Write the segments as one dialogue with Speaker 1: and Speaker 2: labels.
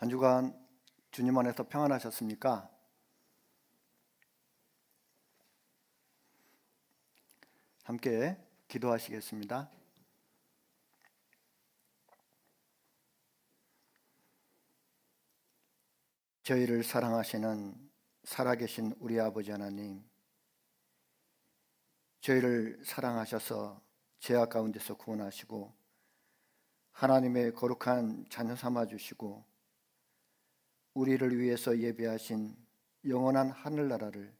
Speaker 1: 한 주간 주님 안에서 평안하셨습니까? 함께 기도하시겠습니다. 저희를 사랑하시는 살아계신 우리 아버지 하나님, 저희를 사랑하셔서 죄악 가운데서 구원하시고 하나님의 거룩한 자녀 삼아주시고 우리를 위해서 예비하신 영원한 하늘나라를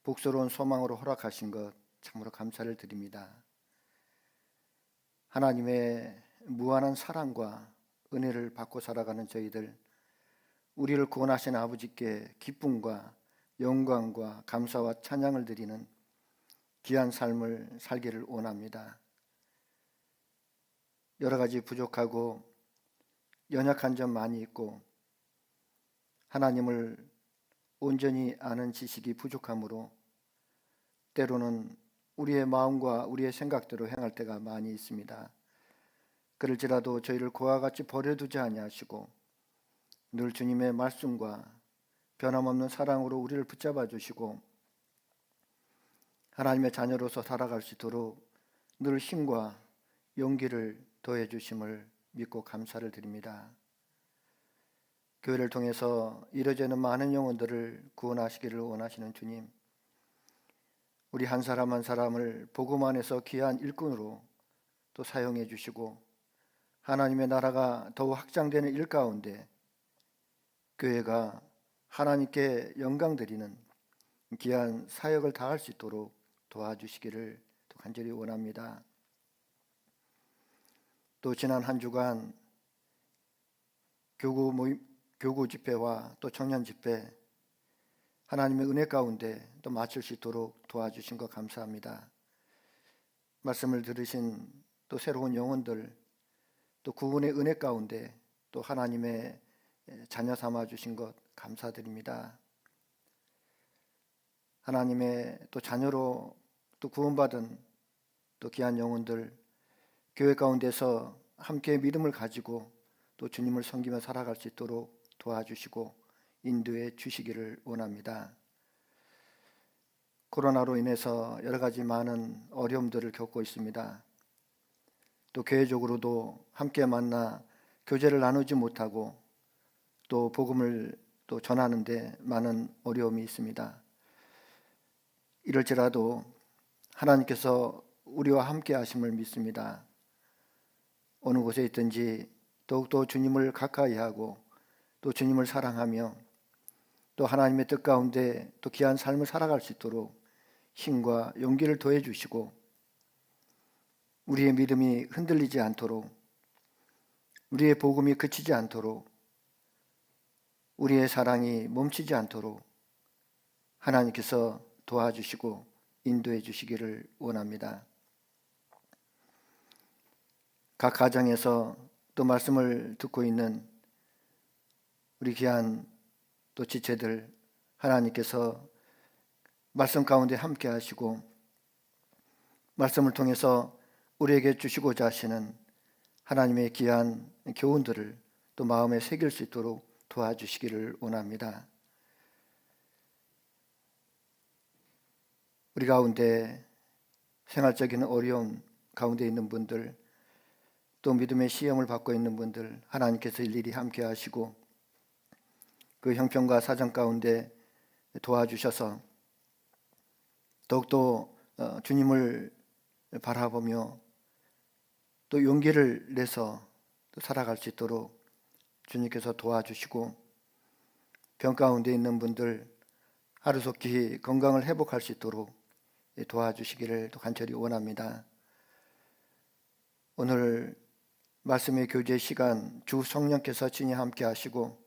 Speaker 1: 복스러운 소망으로 허락하신 것 참으로 감사를 드립니다. 하나님의 무한한 사랑과 은혜를 받고 살아가는 저희들, 우리를 구원하신 아버지께 기쁨과 영광과 감사와 찬양을 드리는 귀한 삶을 살기를 원합니다. 여러 가지 부족하고 연약한 점 많이 있고 하나님을 온전히 아는 지식이 부족하므로 때로는 우리의 마음과 우리의 생각대로 행할 때가 많이 있습니다. 그럴지라도 저희를 그와 같이 버려두지 아니하시고 늘 주님의 말씀과 변함없는 사랑으로 우리를 붙잡아 주시고 하나님의 자녀로서 살아갈 수 있도록 늘 힘과 용기를 더해 주심을 믿고 감사를 드립니다. 교회를 통해서 이뤄지는 많은 영혼들을 구원하시기를 원하시는 주님, 우리 한 사람 한 사람을 복음 안에서 귀한 일꾼으로 또 사용해 주시고 하나님의 나라가 더욱 확장되는 일 가운데 교회가 하나님께 영광 드리는 귀한 사역을 다할 수 있도록 도와주시기를 또 간절히 원합니다. 또 지난 한 주간 교구 집회와 또 청년 집회 하나님의 은혜 가운데 또 마칠 수 있도록 도와주신 것 감사합니다. 말씀을 들으신 또 새로운 영혼들 또 구원의 은혜 가운데 또 하나님의 자녀 삼아 주신 것 감사드립니다. 하나님의 또 자녀로 또 구원받은 또 귀한 영혼들 교회 가운데서 함께 믿음을 가지고 또 주님을 섬기며 살아갈 수 있도록 도와주시고 인도해 주시기를 원합니다. 코로나로 인해서 여러 가지 많은 어려움들을 겪고 있습니다. 또 교회적으로도 함께 만나 교제를 나누지 못하고 또 복음을 또 전하는데 많은 어려움이 있습니다. 이럴지라도 하나님께서 우리와 함께 하심을 믿습니다. 어느 곳에 있든지 더욱더 주님을 가까이 하고 또 주님을 사랑하며 또 하나님의 뜻 가운데 또 귀한 삶을 살아갈 수 있도록 힘과 용기를 더해 주시고 우리의 믿음이 흔들리지 않도록 우리의 복음이 그치지 않도록 우리의 사랑이 멈추지 않도록 하나님께서 도와주시고 인도해 주시기를 원합니다. 각 가정에서 또 말씀을 듣고 있는 우리 귀한 또 지체들 하나님께서 말씀 가운데 함께 하시고 말씀을 통해서 우리에게 주시고자 하시는 하나님의 귀한 교훈들을 또 마음에 새길 수 있도록 도와주시기를 원합니다. 우리 가운데 생활적인 어려움 가운데 있는 분들 또 믿음의 시험을 받고 있는 분들 하나님께서 일일이 함께 하시고 그 형편과 사정 가운데 도와주셔서 더욱더 주님을 바라보며 또 용기를 내서 또 살아갈 수 있도록 주님께서 도와주시고 병 가운데 있는 분들 하루속히 건강을 회복할 수 있도록 도와주시기를 또 간절히 원합니다. 오늘 말씀의 교제 시간 주 성령께서 친히 함께 하시고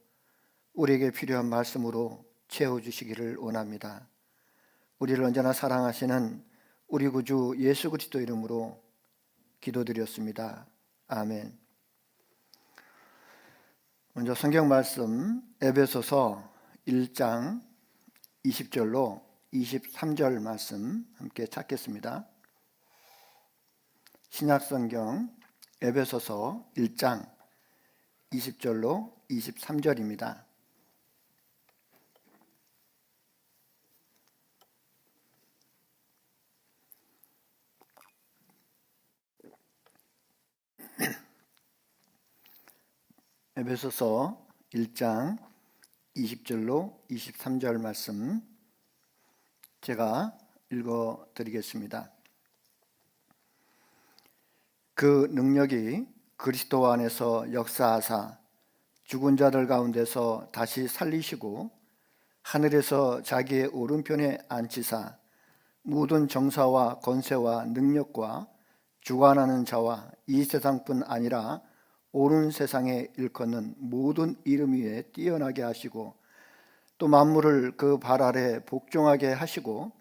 Speaker 1: 우리에게 필요한 말씀으로 채워주시기를 원합니다. 우리를 언제나 사랑하시는 우리 구주 예수 그리스도 이름으로 기도드렸습니다. 아멘. 먼저 성경 말씀 에베소서 1장 20절로 23절 말씀 함께 찾겠습니다. 신약성경 에베소서 1장 20절로 23절입니다. 에베소서 1장 20절로 23절 말씀 제가 읽어드리겠습니다. 그 능력이 그리스도 안에서 역사하사 죽은 자들 가운데서 다시 살리시고 하늘에서 자기의 오른편에 앉히사 모든 정사와 권세와 능력과 주관하는 자와 이 세상뿐 아니라 오는 세상에 일컫는 모든 이름 위에 뛰어나게 하시고 또 만물을 그 발 아래 복종하게 하시고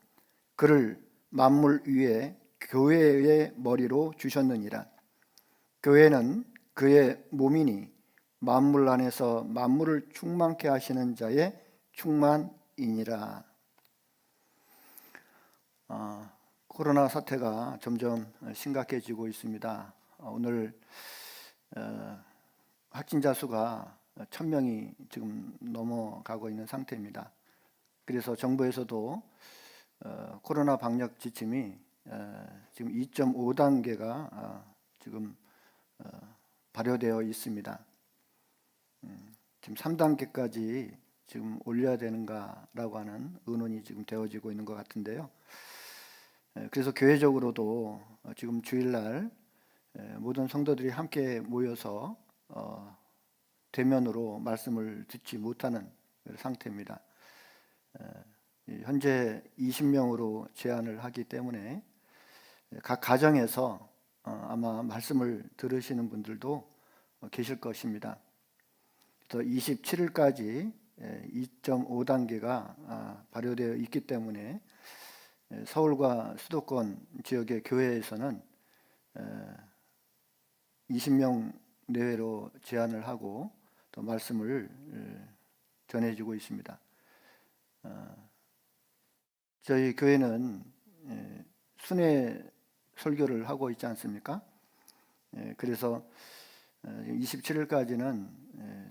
Speaker 1: 그를 만물 위에 교회의 머리로 주셨느니라. 교회는 그의 몸이니 만물 안에서 만물을 충만케 하시는 자의 충만이니라. 코로나 사태가 점점 심각해지고 있습니다. 오늘 확진자 수가 1000명이 지금 넘어가고 있는 상태입니다. 그래서 정부에서도 코로나 방역 지침이 지금 2.5단계가 지금 발효되어 있습니다. 지금 3단계까지 지금 올려야 되는가라고 하는 의논이 지금 되어지고 있는 것 같은데요. 그래서 교회적으로도 지금 주일날 모든 성도들이 함께 모여서 대면으로 말씀을 듣지 못하는 상태입니다. 현재 20명으로 제한을 하기 때문에 각 가정에서 아마 말씀을 들으시는 분들도 계실 것입니다. 그래서 27일까지 2.5단계가 발효되어 있기 때문에 서울과 수도권 지역의 교회에서는 20명 내외로 제한을 하고 또 말씀을 전해주고 있습니다. 저희 교회는 순회 설교를 하고 있지 않습니까? 그래서 27일까지는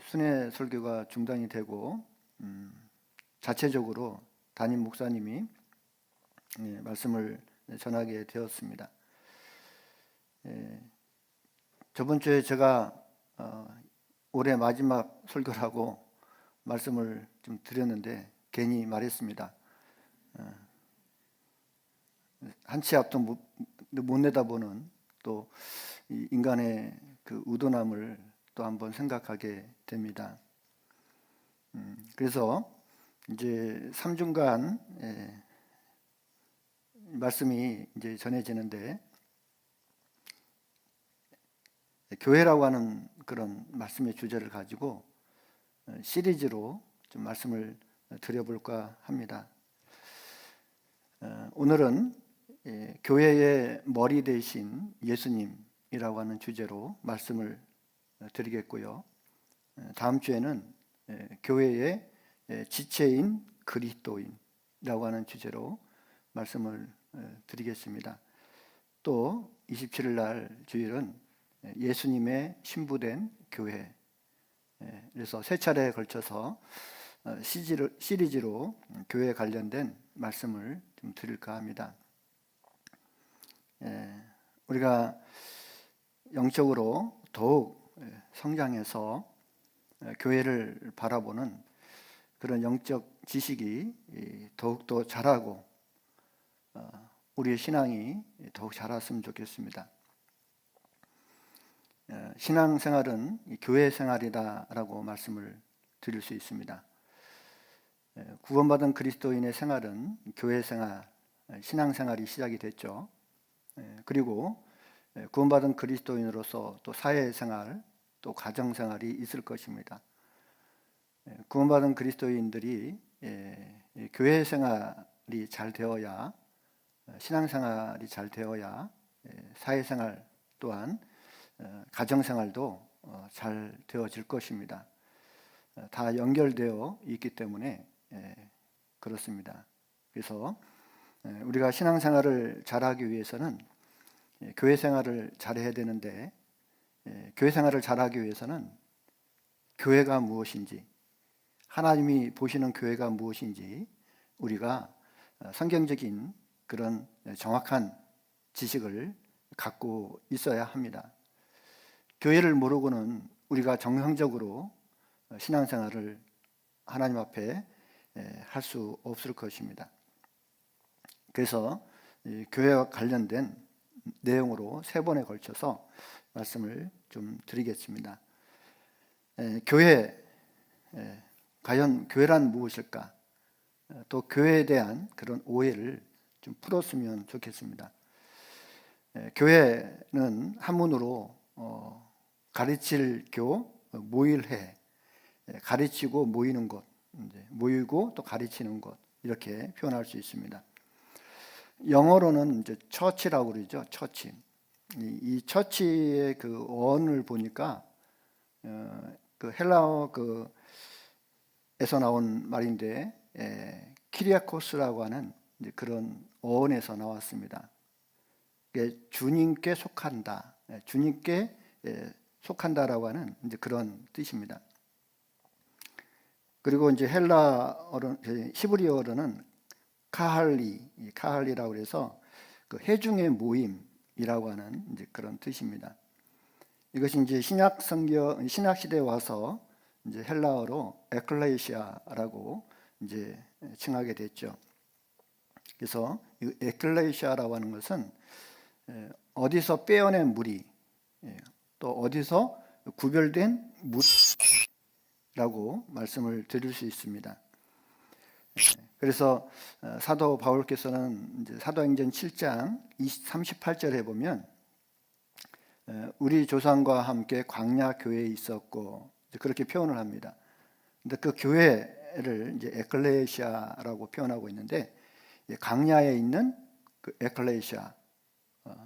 Speaker 1: 순회 설교가 중단이 되고 자체적으로 담임 목사님이 말씀을 전하게 되었습니다. 저번 주에 제가 올해 마지막 설교라고 말씀을 좀 드렸는데 괜히 말했습니다. 한 치 앞도 못 내다보는 또 인간의 그 우둔함을 또 한번 생각하게 됩니다. 그래서 이제 3주간 말씀이 이제 전해지는데 교회라고 하는 그런 말씀의 주제를 가지고 시리즈로 좀 말씀을 드려볼까 합니다. 오늘은 교회의 머리 대신 예수님이라고 하는 주제로 말씀을 드리겠고요. 다음 주에는 교회의 지체인 그리스도인이라고 하는 주제로 말씀을 드리겠습니다. 또 27일 날 주일은 예수님의 신부된 교회. 그래서 세 차례에 걸쳐서 시리즈로 교회에 관련된 말씀을 좀 드릴까 합니다. 우리가 영적으로 더욱 성장해서 교회를 바라보는 그런 영적 지식이 더욱더 자라고 우리의 신앙이 더욱 자랐으면 좋겠습니다. 신앙생활은 교회 생활이다라고 말씀을 드릴 수 있습니다. 구원받은 그리스도인의 생활은 교회 생활, 신앙생활이 시작이 됐죠. 그리고 구원받은 그리스도인으로서 또 사회생활, 또 가정생활이 있을 것입니다. 구원받은 그리스도인들이 교회 생활이 잘 되어야, 신앙생활이 잘 되어야 사회생활 또한 가정생활도 잘 되어질 것입니다. 다 연결되어 있기 때문에 그렇습니다. 그래서 우리가 신앙생활을 잘하기 위해서는 교회 생활을 잘해야 되는데 교회 생활을 잘하기 위해서는 교회가 무엇인지, 하나님이 보시는 교회가 무엇인지 우리가 성경적인 그런 정확한 지식을 갖고 있어야 합니다. 교회를 모르고는 우리가 정상적으로 신앙생활을 하나님 앞에 할 수 없을 것입니다. 그래서 교회와 관련된 내용으로 3번에 걸쳐서 말씀을 좀 드리겠습니다. 교회, 과연 교회란 무엇일까? 또 교회에 대한 그런 오해를 좀 풀었으면 좋겠습니다. 교회는 한문으로 가르칠 교, 모일해, 가르치고 모이는 곳, 모이고 또 가르치는 곳, 이렇게 표현할 수 있습니다. 영어로는 이제 처치라고 그러죠. 처치. 이 처치의 그 어원을 보니까 그 헬라어 에서 나온 말인데 키리아코스라고 하는 이제 그런 어원에서 나왔습니다. 주님께 속한다, 주님께 속한다라고 하는 이제 그런 뜻입니다. 그리고 이제 헬라어로, 히브리어로는 카할리라고 해서 그 회중의 모임이라고 하는 이제 그런 뜻입니다. 이것이 이제 신약 시대에 와서 이제 헬라어로 에클레시아라고 이제 칭하게 됐죠. 그래서 이 에클레시아라고 하는 것은 어디서 빼어낸 무리, 또 어디서 구별된 무리라고 말씀을 드릴 수 있습니다. 그래서 사도 바울께서는 이제 사도행전 7장 38절에 보면 우리 조상과 함께 광야 교회에 있었고 그렇게 표현을 합니다. 근데 그 교회를 이제 에클레시아라고 표현하고 있는데 광야에 있는 그 에클레시아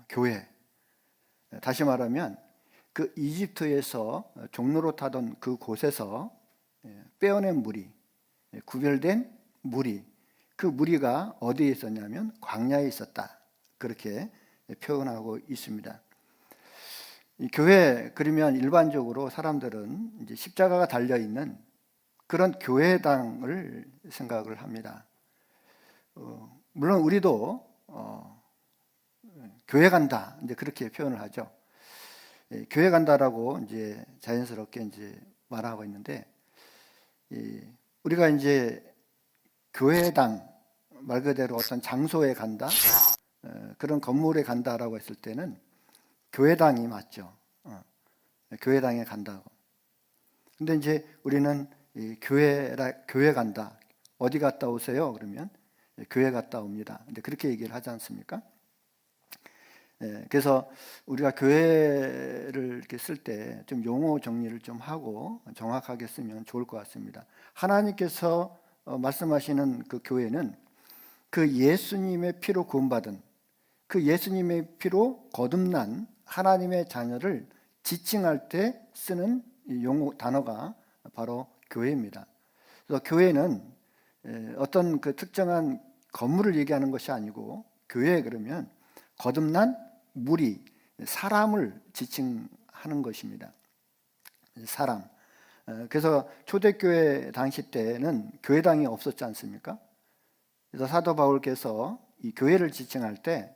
Speaker 1: 교회, 다시 말하면 그 이집트에서 종로로 타던 그 곳에서 빼어낸 무리, 구별된 무리, 그 무리가 어디에 있었냐면 광야에 있었다, 그렇게 표현하고 있습니다. 이 교회, 그러면 일반적으로 사람들은 이제 십자가가 달려 있는 그런 교회당을 생각을 합니다. 물론 우리도 교회 간다, 이제 그렇게 표현을 하죠. 교회 간다라고 이제 자연스럽게 이제 말하고 있는데, 우리가 이제 교회당 말 그대로 어떤 장소에 간다, 그런 건물에 간다라고 했을 때는 교회당이 맞죠. 교회당에 간다고. 근데 이제 우리는 교회 간다. 어디 갔다 오세요? 그러면 교회 갔다 옵니다. 근데 그렇게 얘기를 하지 않습니까? 그래서 우리가 교회를 이렇게 쓸 때 좀 용어 정리를 좀 하고 정확하게 쓰면 좋을 것 같습니다. 하나님께서 말씀하시는 그 교회는 그 예수님의 피로 구원받은, 그 예수님의 피로 거듭난 하나님의 자녀를 지칭할 때 쓰는 용어 단어가 바로 교회입니다. 그래서 교회는 어떤 그 특정한 건물을 얘기하는 것이 아니고, 교회 그러면 거듭난 무리, 사람을 지칭하는 것입니다. 사람. 그래서 초대교회 당시 때는 교회당이 없었지 않습니까? 그래서 사도 바울께서 이 교회를 지칭할 때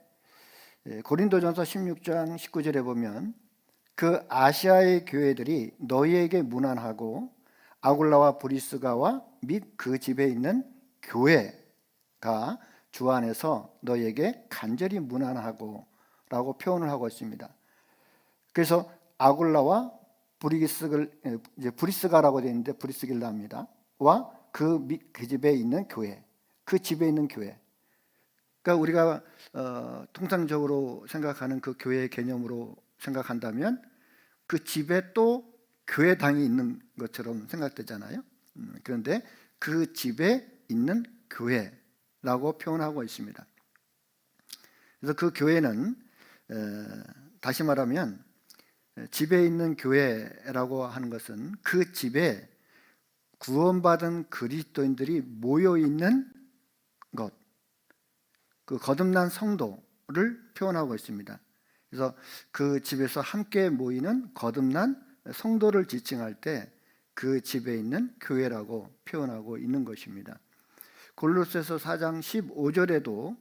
Speaker 1: 고린도전서 16장 19절에 보면 그 아시아의 교회들이 너희에게 문안하고 아굴라와 브리스가와 및 그 집에 있는 교회가 주 안에서 너희에게 간절히 문안하고 라고 표현을 하고 있습니다. 그래서 아굴라와 브리스가라고 되어 있는데 브리스길라입니다. 와 그 집에 있는 교회, 그 집에 있는 교회. 그러니까 우리가 통상적으로 생각하는 그 교회의 개념으로 생각한다면 그 집에 또 교회당이 있는 것처럼 생각되잖아요. 그런데 그 집에 있는 교회라고 표현하고 있습니다. 그래서 그 교회는 다시 말하면 집에 있는 교회라고 하는 것은 그 집에 구원받은 그리스도인들이 모여 있는 것, 그 거듭난 성도를 표현하고 있습니다. 그래서 그 집에서 함께 모이는 거듭난 성도를 지칭할 때 그 집에 있는 교회라고 표현하고 있는 것입니다. 골로새서 4장 15절에도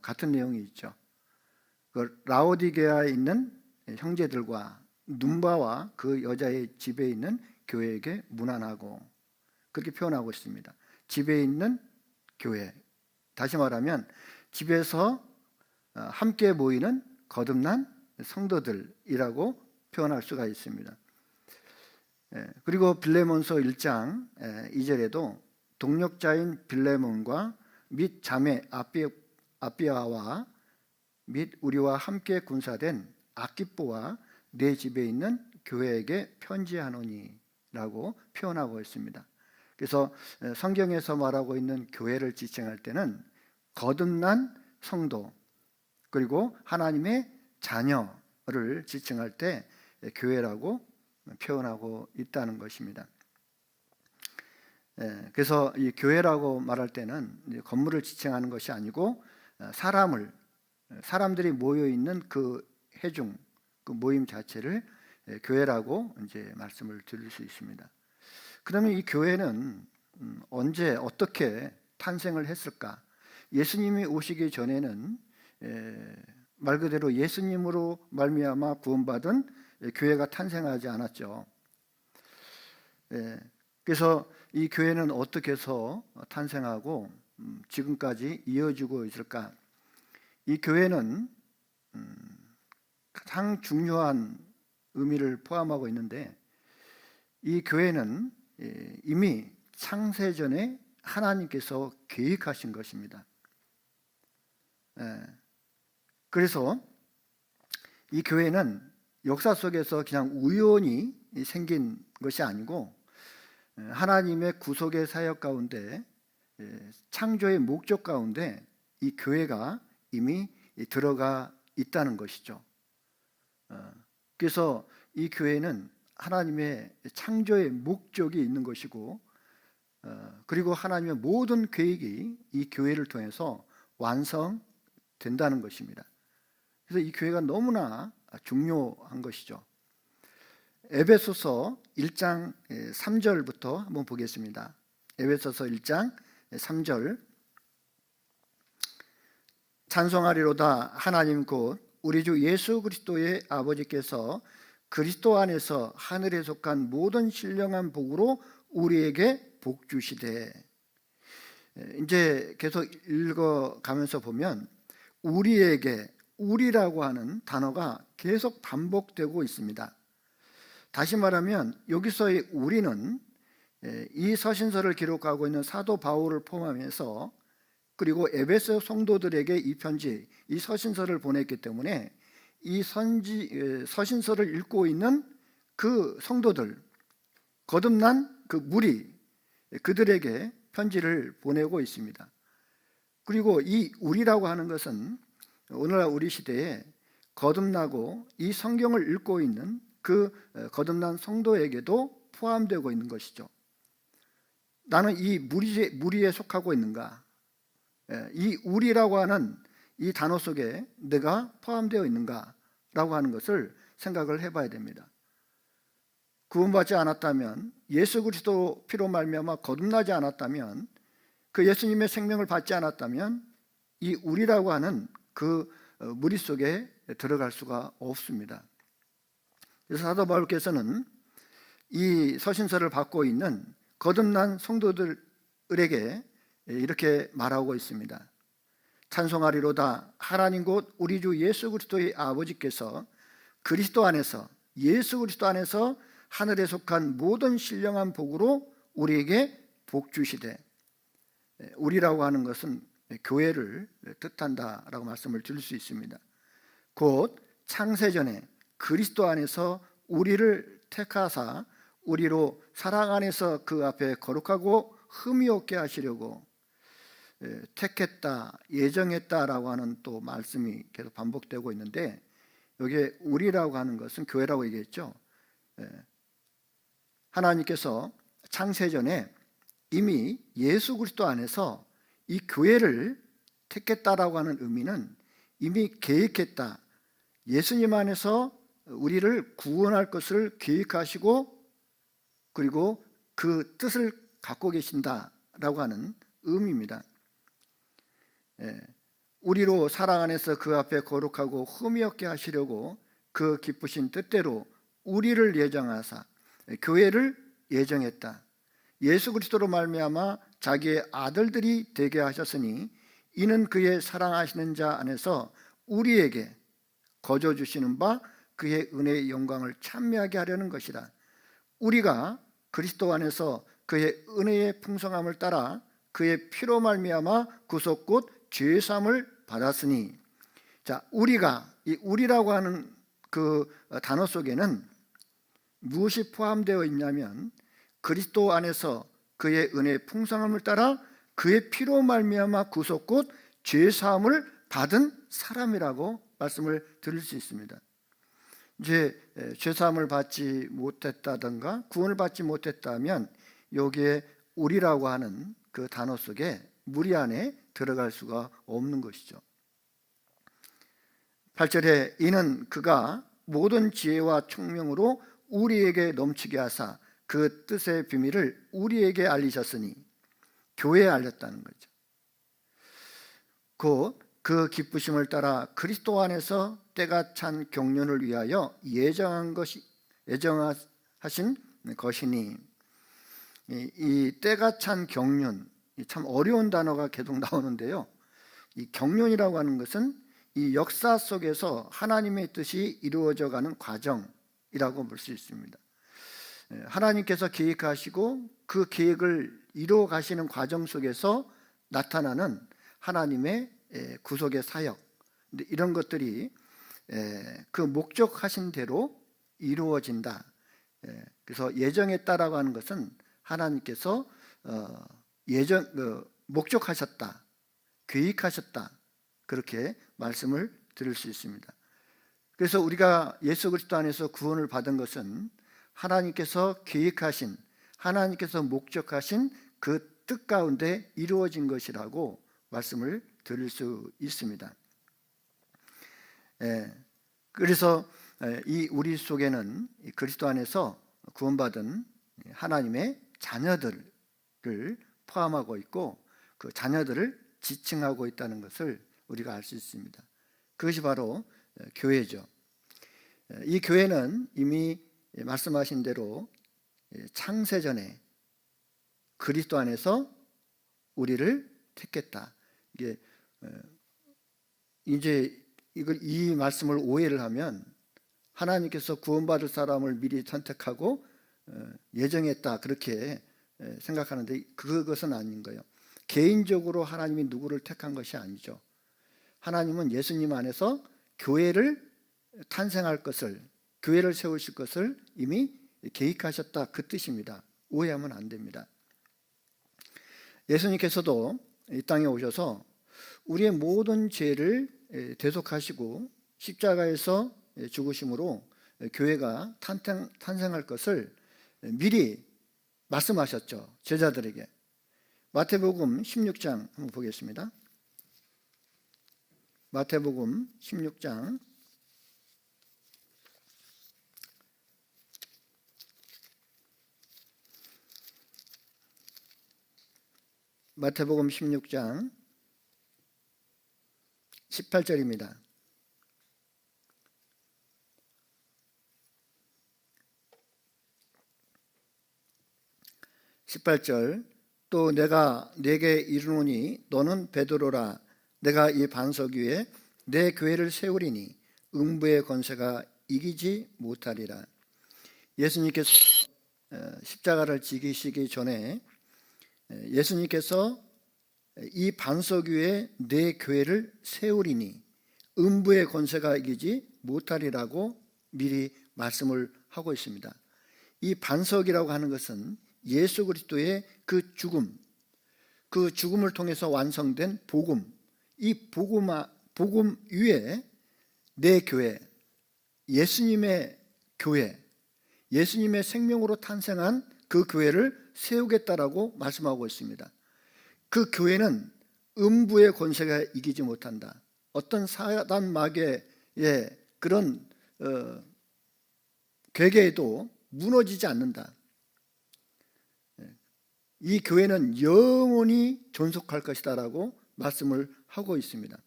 Speaker 1: 같은 내용이 있죠. 그 라오디게아에 있는 형제들과 눈바와 그 여자의 집에 있는 교회에게 문안하고, 그렇게 표현하고 있습니다. 집에 있는 교회, 다시 말하면 집에서 함께 모이는 거듭난 성도들이라고 표현할 수가 있습니다. 그리고 빌레몬서 1장 2절에도 동력자인 빌레몬과 및 자매 아비아와 및 우리와 함께 군사된 아키뽀와 내 집에 있는 교회에게 편지하노니 라고 표현하고 있습니다. 그래서 성경에서 말하고 있는 교회를 지칭할 때는 거듭난 성도, 그리고 하나님의 자녀를 지칭할 때 교회라고 표현하고 있다는 것입니다. 그래서 이 교회라고 말할 때는 건물을 지칭하는 것이 아니고 사람들이 모여 있는 그 회중, 그 모임 자체를 교회라고 이제 말씀을 드릴 수 있습니다. 그러면 이 교회는 언제 어떻게 탄생을 했을까? 예수님이 오시기 전에는 말 그대로 예수님으로 말미암아 구원받은 교회가 탄생하지 않았죠. 그래서 이 교회는 어떻게 해서 탄생하고 지금까지 이어지고 있을까? 이 교회는 가장 중요한 의미를 포함하고 있는데, 이 교회는 이미 창세전에 하나님께서 계획하신 것입니다. 그래서 이 교회는 역사 속에서 그냥 우연히 생긴 것이 아니고 하나님의 구속의 사역 가운데, 창조의 목적 가운데 이 교회가 이미 들어가 있다는 것이죠. 그래서 이 교회는 하나님의 창조의 목적이 있는 것이고, 그리고 하나님의 모든 계획이 이 교회를 통해서 완성된다는 것입니다. 그래서 이 교회가 너무나 중요한 것이죠. 에베소서 1장 3절부터 한번 보겠습니다. 에베소서 1장 3절. 찬송하리로다 하나님 곧 우리 주 예수 그리스도의 아버지께서 그리스도 안에서 하늘에 속한 모든 신령한 복으로 우리에게 복 주시되. 이제 계속 읽어가면서 보면 우리에게, 우리라고 하는 단어가 계속 반복되고 있습니다. 다시 말하면 여기서의 우리는 이 서신서를 기록하고 있는 사도 바울을 포함해서, 그리고 에베소 성도들에게 이 편지, 이 서신서를 보냈기 때문에 이 서신서를 읽고 있는 그 성도들, 거듭난 그 무리, 그들에게 편지를 보내고 있습니다. 그리고 이 우리라고 하는 것은 오늘날 우리 시대에 거듭나고 이 성경을 읽고 있는 그 거듭난 성도에게도 포함되고 있는 것이죠. 나는 이 무리에 속하고 있는가? 이 우리라고 하는 이 단어 속에 내가 포함되어 있는가라고 하는 것을 생각을 해봐야 됩니다. 구원받지 않았다면, 예수 그리스도 피로 말미암아 거듭나지 않았다면, 그 예수님의 생명을 받지 않았다면 이 우리라고 하는 그 무리 속에 들어갈 수가 없습니다. 그래서 사도 바울께서는 이 서신서를 받고 있는 거듭난 성도들에게 이렇게 말하고 있습니다. 찬송하리로다 하나님 곧 우리 주 예수 그리스도의 아버지께서 그리스도 안에서, 예수 그리스도 안에서 하늘에 속한 모든 신령한 복으로 우리에게 복 주시되. 우리라고 하는 것은 교회를 뜻한다라고 말씀을 드릴 수 있습니다. 곧 창세전에 그리스도 안에서 우리를 택하사 우리로 사랑 안에서 그 앞에 거룩하고 흠이 없게 하시려고 택했다, 예정했다라고 하는 또 말씀이 계속 반복되고 있는데, 여기에 우리라고 하는 것은 교회라고 얘기했죠. 하나님께서 창세전에 이미 예수 그리스도 안에서 이 교회를 택했다라고 하는 의미는 이미 계획했다, 예수님 안에서 우리를 구원할 것을 계획하시고, 그리고 그 뜻을 갖고 계신다라고 하는 의미입니다. 우리로 사랑 안에서 그 앞에 거룩하고 흠이 없게 하시려고 그 기쁘신 뜻대로 우리를 예정하사 교회를 예정했다. 예수 그리스도로 말미암아 자기의 아들들이 되게 하셨으니 이는 그의 사랑하시는 자 안에서 우리에게 거저 주시는 바 그의 은혜의 영광을 찬미하게 하려는 것이다. 우리가 그리스도 안에서 그의 은혜의 풍성함을 따라 그의 피로 말미암아 구속 곧 죄 사함을 받았으니, 자, 우리가, 이 우리라고 하는 그 단어 속에는 무엇이 포함되어 있냐면 그리스도 안에서 그의 은혜의 풍성함을 따라 그의 피로 말미암아 구속 곧 죄 사함을 받은 사람이라고 말씀을 드릴 수 있습니다. 이제 죄 사함을 받지 못했다든가 구원을 받지 못했다면 여기에 우리라고 하는 그 단어 속에 무리 안에 들어갈 수가 없는 것이죠. 8절에 이는 그가 모든 지혜와 총명으로 우리에게 넘치게 하사 그 뜻의 비밀을 우리에게 알리셨으니, 교회에 알렸다는 거죠. 곧 그 기쁘심을 따라 그리스도 안에서 때가 찬 경륜을 위하여 예정하신 것이니, 이 때가 찬 경륜, 참 어려운 단어가 계속 나오는데요. 이 경륜이라고 하는 것은 이 역사 속에서 하나님의 뜻이 이루어져가는 과정이라고 볼 수 있습니다. 하나님께서 계획하시고 그 계획을 이루어 가시는 과정 속에서 나타나는 하나님의 구속의 사역, 이런 것들이 그 목적하신 대로 이루어진다. 그래서 예정했다라고 하는 것은 하나님께서 목적하셨다, 계획하셨다, 그렇게 말씀을 드릴 수 있습니다. 그래서 우리가 예수 그리스도 안에서 구원을 받은 것은 하나님께서 계획하신, 하나님께서 목적하신 그 뜻 가운데 이루어진 것이라고 말씀을 드릴 수 있습니다. 그래서 이 우리 속에는 그리스도 안에서 구원받은 하나님의 자녀들을 포함하고 있고 그 자녀들을 지칭하고 있다는 것을 우리가 알 수 있습니다. 그것이 바로 교회죠. 이 교회는 이미 말씀하신 대로 창세전에 그리스도 안에서 우리를 택했다. 이제 이 말씀을 오해를 하면 하나님께서 구원받을 사람을 미리 선택하고 예정했다, 그렇게 생각하는데 그것은 아닌 거예요. 개인적으로 하나님이 누구를 택한 것이 아니죠. 하나님은 예수님 안에서 교회를 탄생할 것을, 교회를 세우실 것을 이미 계획하셨다, 그 뜻입니다. 오해하면 안 됩니다. 예수님께서도 이 땅에 오셔서 우리의 모든 죄를 대속하시고 십자가에서 죽으심으로 교회가 탄생할 것을 미리 말씀하셨죠, 제자들에게. 마태복음 16장 한번 보겠습니다. 마태복음 16장 마태복음 16장 18절입니다. 또 내가 네게 이르노니 너는 베드로라. 내가 이 반석 위에 내 교회를 세우리니 음부의 권세가 이기지 못하리라. 예수님께서 십자가를 지기시기 전에 예수님께서 이 반석 위에 내 교회를 세우리니 음부의 권세가 이기지 못하리라고 미리 말씀을 하고 있습니다. 이 반석이라고 하는 것은 예수 그리스도의 그 죽음을 통해서 완성된 복음, 이 복음 위에 내 교회, 예수님의 교회, 예수님의 생명으로 탄생한 그 교회를 세우겠다라고 말씀하고 있습니다. 그 교회는 음부의 권세가 이기지 못한다. 어떤 사단 마귀의 그런 괴계에도 무너지지 않는다. 이 교회는 영원히 존속할 것이다라고 말씀을 하고 있습니다.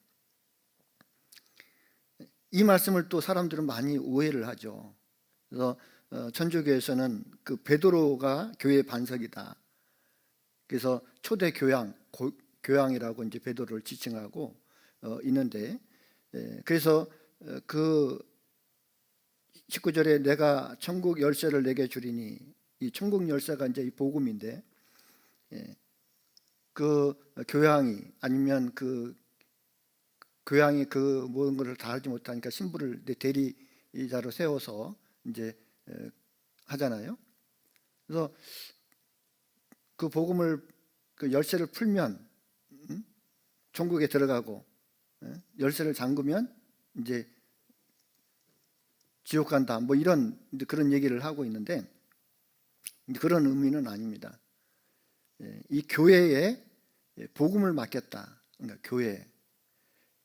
Speaker 1: 이 말씀을 또 사람들은 많이 오해를 하죠. 그래서 천주교에서는 그 베드로가 교회의 반석이다. 그래서 초대 교양이라고 이제 베드로를 지칭하고 있는데, 그래서 그 19절에 내가 천국 열쇠를 내게 주리니, 이 천국 열쇠가 이제 이 복음인데, 그 교양이 아니면 그 교양이 그 모든 것을 다 알지 못하니까 신부를 대리자로 세워서 이제 하잖아요. 그래서 그 복음을, 그 열쇠를 풀면 천국에 들어가고, 열쇠를 잠그면 이제 지옥 간다, 뭐 이런 그런 얘기를 하고 있는데, 그런 의미는 아닙니다. 이 교회에 복음을 맡겼다. 그러니까 교회.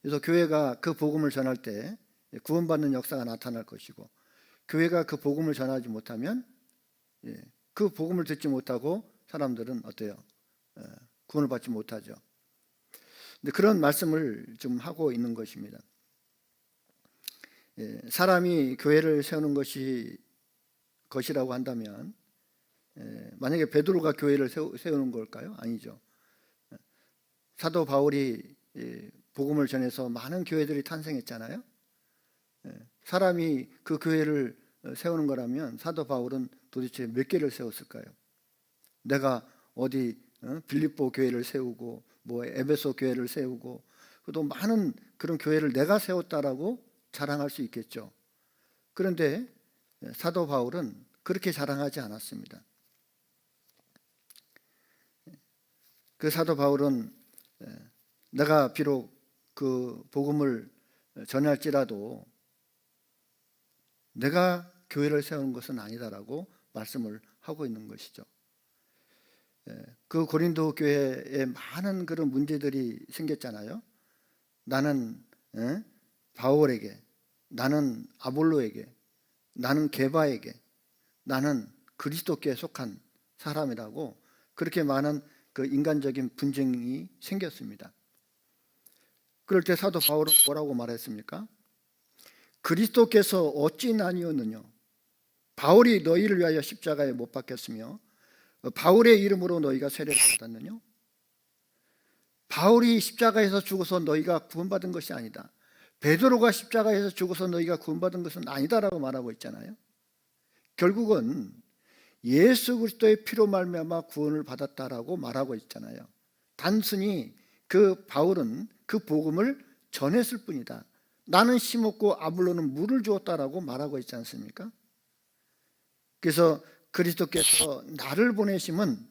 Speaker 1: 그래서 교회가 그 복음을 전할 때 구원받는 역사가 나타날 것이고, 교회가 그 복음을 전하지 못하면, 그 복음을 듣지 못하고 사람들은 어때요? 구원을 받지 못하죠. 근데 그런 말씀을 좀 하고 있는 것입니다. 사람이 교회를 세우는 것이라고 한다면, 만약에 베드로가 교회를 세우는 걸까요? 아니죠. 사도 바울이 복음을 전해서 많은 교회들이 탄생했잖아요. 사람이 그 교회를 세우는 거라면 사도 바울은 도대체 몇 개를 세웠을까요? 내가 어디 빌립보 교회를 세우고 뭐 에베소 교회를 세우고, 또 많은 그런 교회를 내가 세웠다라고 자랑할 수 있겠죠. 그런데 사도 바울은 그렇게 자랑하지 않았습니다. 그 사도 바울은 내가 비록 그 복음을 전할지라도 내가 교회를 세우는 것은 아니다라고 말씀을 하고 있는 것이죠. 그 고린도 교회에 많은 그런 문제들이 생겼잖아요. 나는 바울에게, 나는 아볼로에게, 나는 게바에게, 나는 그리스도께 속한 사람이라고, 그렇게 많은 그 인간적인 분쟁이 생겼습니다. 그럴 때 사도 바울은 뭐라고 말했습니까? 그리스도께서 어찌 나뉘었느냐? 바울이 너희를 위하여 십자가에 못 박혔으며 바울의 이름으로 너희가 세례를 받았느냐? 바울이 십자가에서 죽어서 너희가 구원받은 것이 아니다. 베드로가 십자가에서 죽어서 너희가 구원받은 것은 아니다라고 말하고 있잖아요. 결국은 예수 그리스도의 피로 말미암아 구원을 받았다라고 말하고 있잖아요. 단순히 그 바울은 그 복음을 전했을 뿐이다. 나는 심었고 아볼로는 물을 주었다라고 말하고 있지 않습니까? 그래서 그리스도께서 나를 보내심은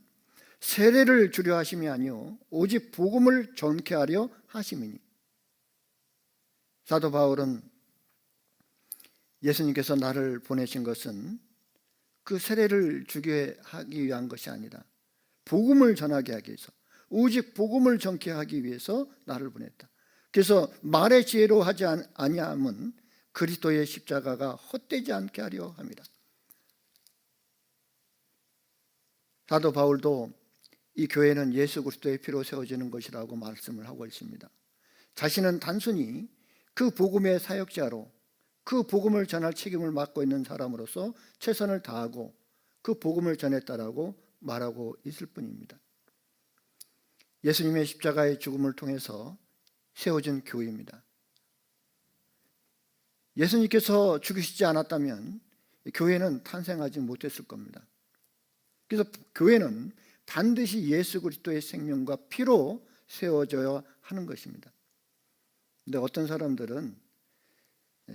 Speaker 1: 세례를 주려 하심이 아니요 오직 복음을 전케 하려 하심이니. 사도 바울은 예수님께서 나를 보내신 것은 그 세례를 주게 하기 위한 것이 아니라 복음을 전하게 하기 위해서, 오직 복음을 전케 하기 위해서 나를 보냈다. 그래서 말의 지혜로 하지 아니함은 그리스도의 십자가가 헛되지 않게 하려 합니다. 사도 바울도 이 교회는 예수 그리스도의 피로 세워지는 것이라고 말씀을 하고 있습니다. 자신은 단순히 그 복음의 사역자로, 그 복음을 전할 책임을 맡고 있는 사람으로서 최선을 다하고 그 복음을 전했다라고 말하고 있을 뿐입니다. 예수님의 십자가의 죽음을 통해서 세워진 교회입니다. 예수님께서 죽으시지 않았다면 교회는 탄생하지 못했을 겁니다. 그래서 교회는 반드시 예수 그리스도의 생명과 피로 세워져야 하는 것입니다. 근데 어떤 사람들은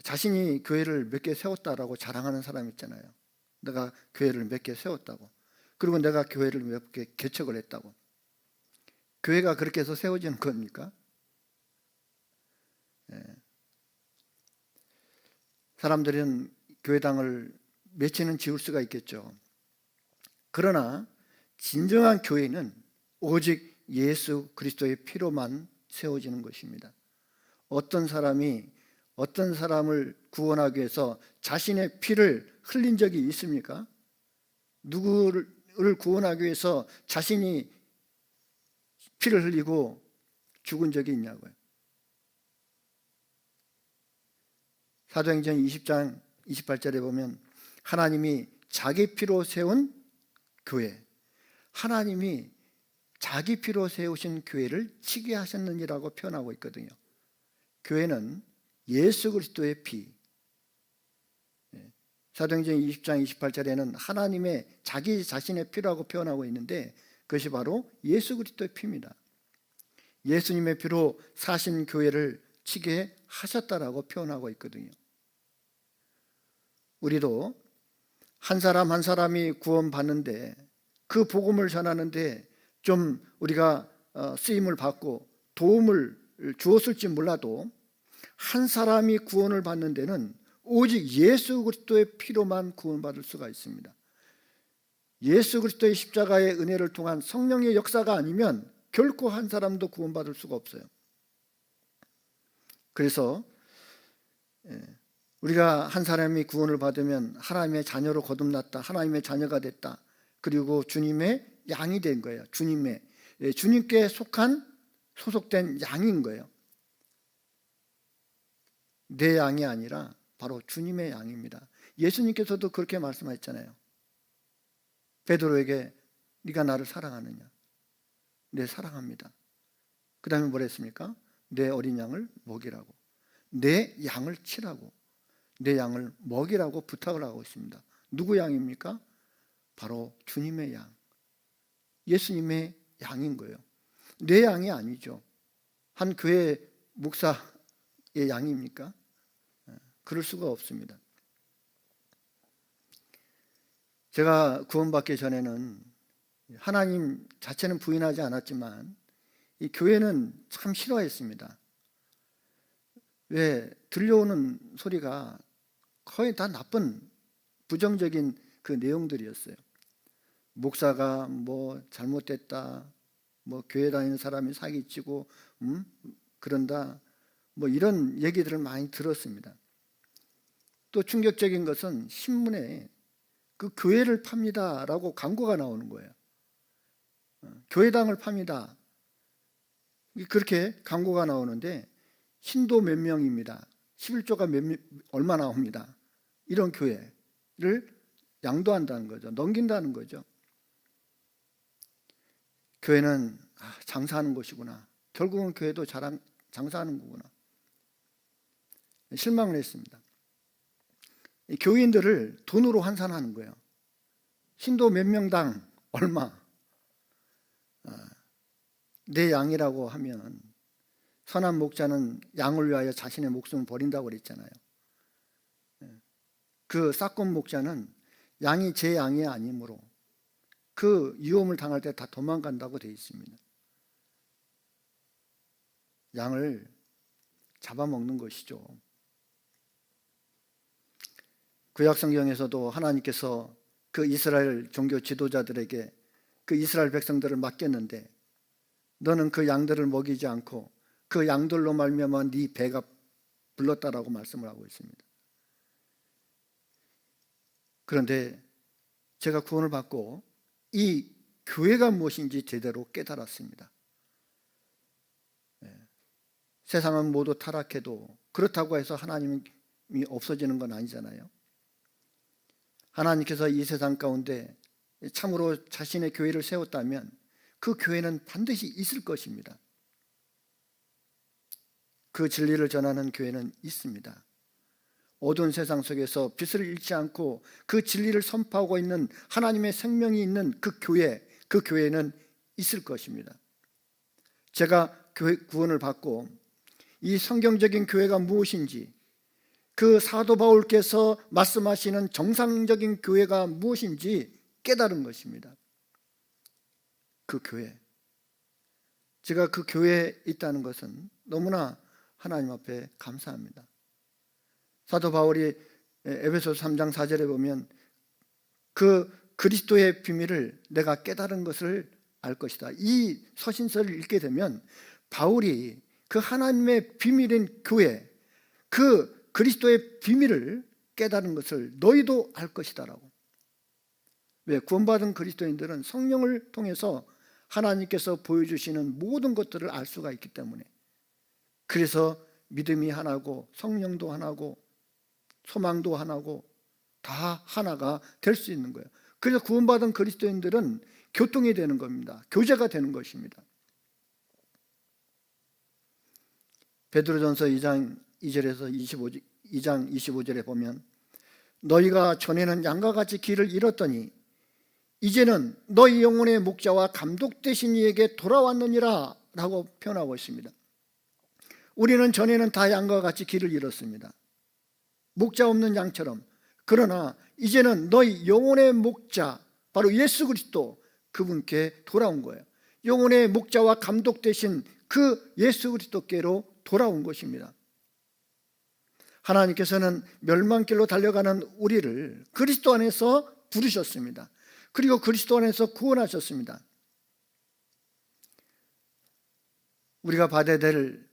Speaker 1: 자신이 교회를 몇 개 세웠다라고 자랑하는 사람 있잖아요. 내가 교회를 몇 개 세웠다고. 그리고 내가 교회를 몇 개 개척을 했다고. 교회가 그렇게 해서 세워지는 겁니까? 사람들은 교회당을 몇채는 지을 수가 있겠죠. 그러나 진정한 교회는 오직 예수 그리스도의 피로만 세워지는 것입니다. 어떤 사람이 어떤 사람을 구원하기 위해서 자신의 피를 흘린 적이 있습니까? 누구를 교회를 구원하기 위해서 자신이 피를 흘리고 죽은 적이 있냐고요. 사도행전 20장 28절에 보면 하나님이 자기 피로 세운 교회, 하나님이 자기 피로 세우신 교회를 치게 하셨느니라고 표현하고 있거든요. 교회는 예수 그리스도의 피, 사도행전 20장 28절에는 하나님의 자기 자신의 피라고 표현하고 있는데 그것이 바로 예수 그리스도의 피입니다. 예수님의 피로 사신 교회를 치게 하셨다라고 표현하고 있거든요. 우리도 한 사람 한 사람이 구원받는데 그 복음을 전하는데 좀 우리가 쓰임을 받고 도움을 주었을지 몰라도 한 사람이 구원을 받는 데는 오직 예수 그리스도의 피로만 구원받을 수가 있습니다. 예수 그리스도의 십자가의 은혜를 통한 성령의 역사가 아니면 결코 한 사람도 구원받을 수가 없어요. 그래서 우리가 한 사람이 구원을 받으면 하나님의 자녀로 거듭났다, 하나님의 자녀가 됐다, 그리고 주님의 양이 된 거예요. 주님께 소속된 양인 거예요. 내 양이 아니라 바로 주님의 양입니다. 예수님께서도 그렇게 말씀하셨잖아요. 베드로에게 네가 나를 사랑하느냐? 네, 사랑합니다. 그 다음에 뭐라 했습니까? 내 어린 양을 먹이라고, 내 양을 치라고, 내 양을 먹이라고 부탁을 하고 있습니다. 누구 양입니까? 바로 주님의 양, 예수님의 양인 거예요. 내 양이 아니죠. 한 교회 목사의 양입니까? 그럴 수가 없습니다. 제가 구원받기 전에는 하나님 자체는 부인하지 않았지만 이 교회는 참 싫어했습니다. 왜? 들려오는 소리가 거의 다 나쁜 부정적인 그 내용들이었어요. 목사가 뭐 잘못됐다, 뭐 교회 다니는 사람이 사기치고 그런다, 뭐 이런 얘기들을 많이 들었습니다. 또 충격적인 것은 신문에 그 교회를 팝니다 라고 광고가 나오는 거예요. 교회당을 팝니다, 그렇게 광고가 나오는데 신도 몇 명입니다, 11조가 얼마 나옵니다, 이런 교회를 양도한다는 거죠. 넘긴다는 거죠. 교회는 장사하는 곳이구나, 결국은 교회도 장사하는 거구나, 실망을 했습니다. 교인들을 돈으로 환산하는 거예요. 신도 몇 명당 얼마. 내 양이라고 하면 선한 목자는 양을 위하여 자신의 목숨을 버린다고 그랬잖아요. 그 싹건 목자는 양이 제 양이 아니므로 그 위험을 당할 때 다 도망간다고 되어 있습니다. 양을 잡아먹는 것이죠. 구약 성경에서도 하나님께서 그 이스라엘 종교 지도자들에게 그 이스라엘 백성들을 맡겼는데 너는 그 양들을 먹이지 않고 그 양들로 말미암아 네 배가 불렀다라고 말씀을 하고 있습니다. 그런데 제가 구원을 받고 이 교회가 무엇인지 제대로 깨달았습니다. 세상은 모두 타락해도 그렇다고 해서 하나님이 없어지는 건 아니잖아요. 하나님께서 이 세상 가운데 참으로 자신의 교회를 세웠다면 그 교회는 반드시 있을 것입니다. 그 진리를 전하는 교회는 있습니다. 어두운 세상 속에서 빛을 잃지 않고 그 진리를 선포하고 있는 하나님의 생명이 있는 그 교회는 있을 것입니다. 제가 구원을 받고 이 성경적인 교회가 무엇인지, 그 사도 바울께서 말씀하시는 정상적인 교회가 무엇인지 깨달은 것입니다. 그 교회, 제가 그 교회에 있다는 것은 너무나 하나님 앞에 감사합니다. 사도 바울이 에베소서 3장 4절에 보면 그 그리스도의 비밀을 내가 깨달은 것을 알 것이다, 이 서신서를 읽게 되면 바울이 그 하나님의 비밀인 교회, 그 그리스도의 비밀을 깨달은 것을 너희도 알 것이다라고. 왜? 구원받은 그리스도인들은 성령을 통해서 하나님께서 보여주시는 모든 것들을 알 수가 있기 때문에, 그래서 믿음이 하나고 성령도 하나고 소망도 하나고 다 하나가 될 수 있는 거예요. 그래서 구원받은 그리스도인들은 교통이 되는 겁니다. 교제가 되는 것입니다. 베드로전서 2장 2절에서 2장 25절에 보면, 너희가 전에는 양과 같이 길을 잃었더니 이제는 너희 영혼의 목자와 감독 되신 이에게 돌아왔느니라 라고 표현하고 있습니다. 우리는 전에는 다 양과 같이 길을 잃었습니다. 목자 없는 양처럼. 그러나 이제는 너희 영혼의 목자, 바로 예수 그리스도, 그분께 돌아온 거예요. 영혼의 목자와 감독 되신 그 예수 그리스도께로 돌아온 것입니다. 하나님께서는 멸망길로 달려가는 우리를 그리스도 안에서 부르셨습니다. 그리고 그리스도 안에서 구원하셨습니다. 우리가 받아야 될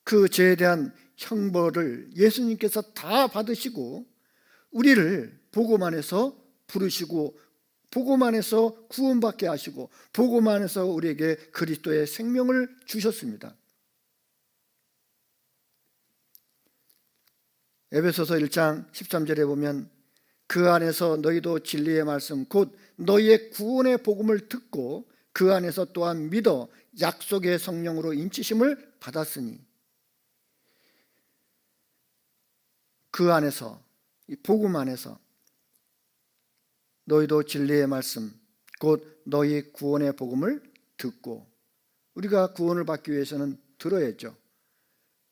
Speaker 1: 그 죄에 대한 형벌을 예수님께서 다 받으시고 우리를 복음 안에서 부르시고 복음 안에서 구원받게 하시고 복음 안에서 우리에게 그리스도의 생명을 주셨습니다. 에베소서 1장 13절에 보면, 그 안에서 너희도 진리의 말씀 곧 너희의 구원의 복음을 듣고 그 안에서 또한 믿어 약속의 성령으로 인치심을 받았으니, 그 안에서, 이 복음 안에서 너희도 진리의 말씀 곧 너희 구원의 복음을 듣고, 우리가 구원을 받기 위해서는 들어야죠.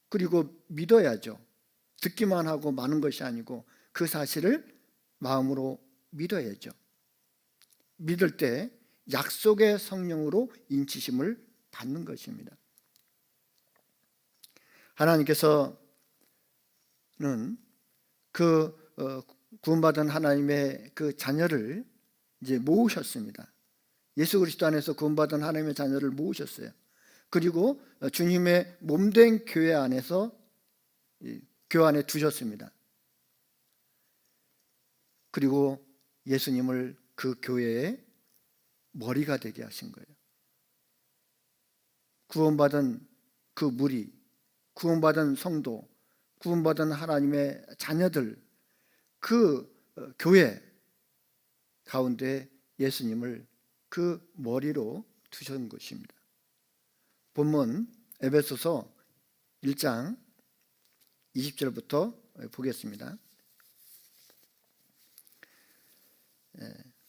Speaker 1: 그리고 믿어야죠. 듣기만 하고 마는 것이 아니고 그 사실을 마음으로 믿어야죠. 믿을 때 약속의 성령으로 인치심을 받는 것입니다. 하나님께서는 그 구원받은 하나님의 그 자녀를 이제 모으셨습니다. 예수 그리스도 안에서 구원받은 하나님의 자녀를 모으셨어요. 그리고 주님의 몸된 교회 안에서 교회 안에 두셨습니다. 그리고 예수님을 그 교회의 머리가 되게 하신 거예요. 구원받은 그 무리, 구원받은 성도, 구원받은 하나님의 자녀들, 그 교회 가운데 예수님을 그 머리로 두신 것입니다. 본문 에베소서 1장 20절부터 보겠습니다.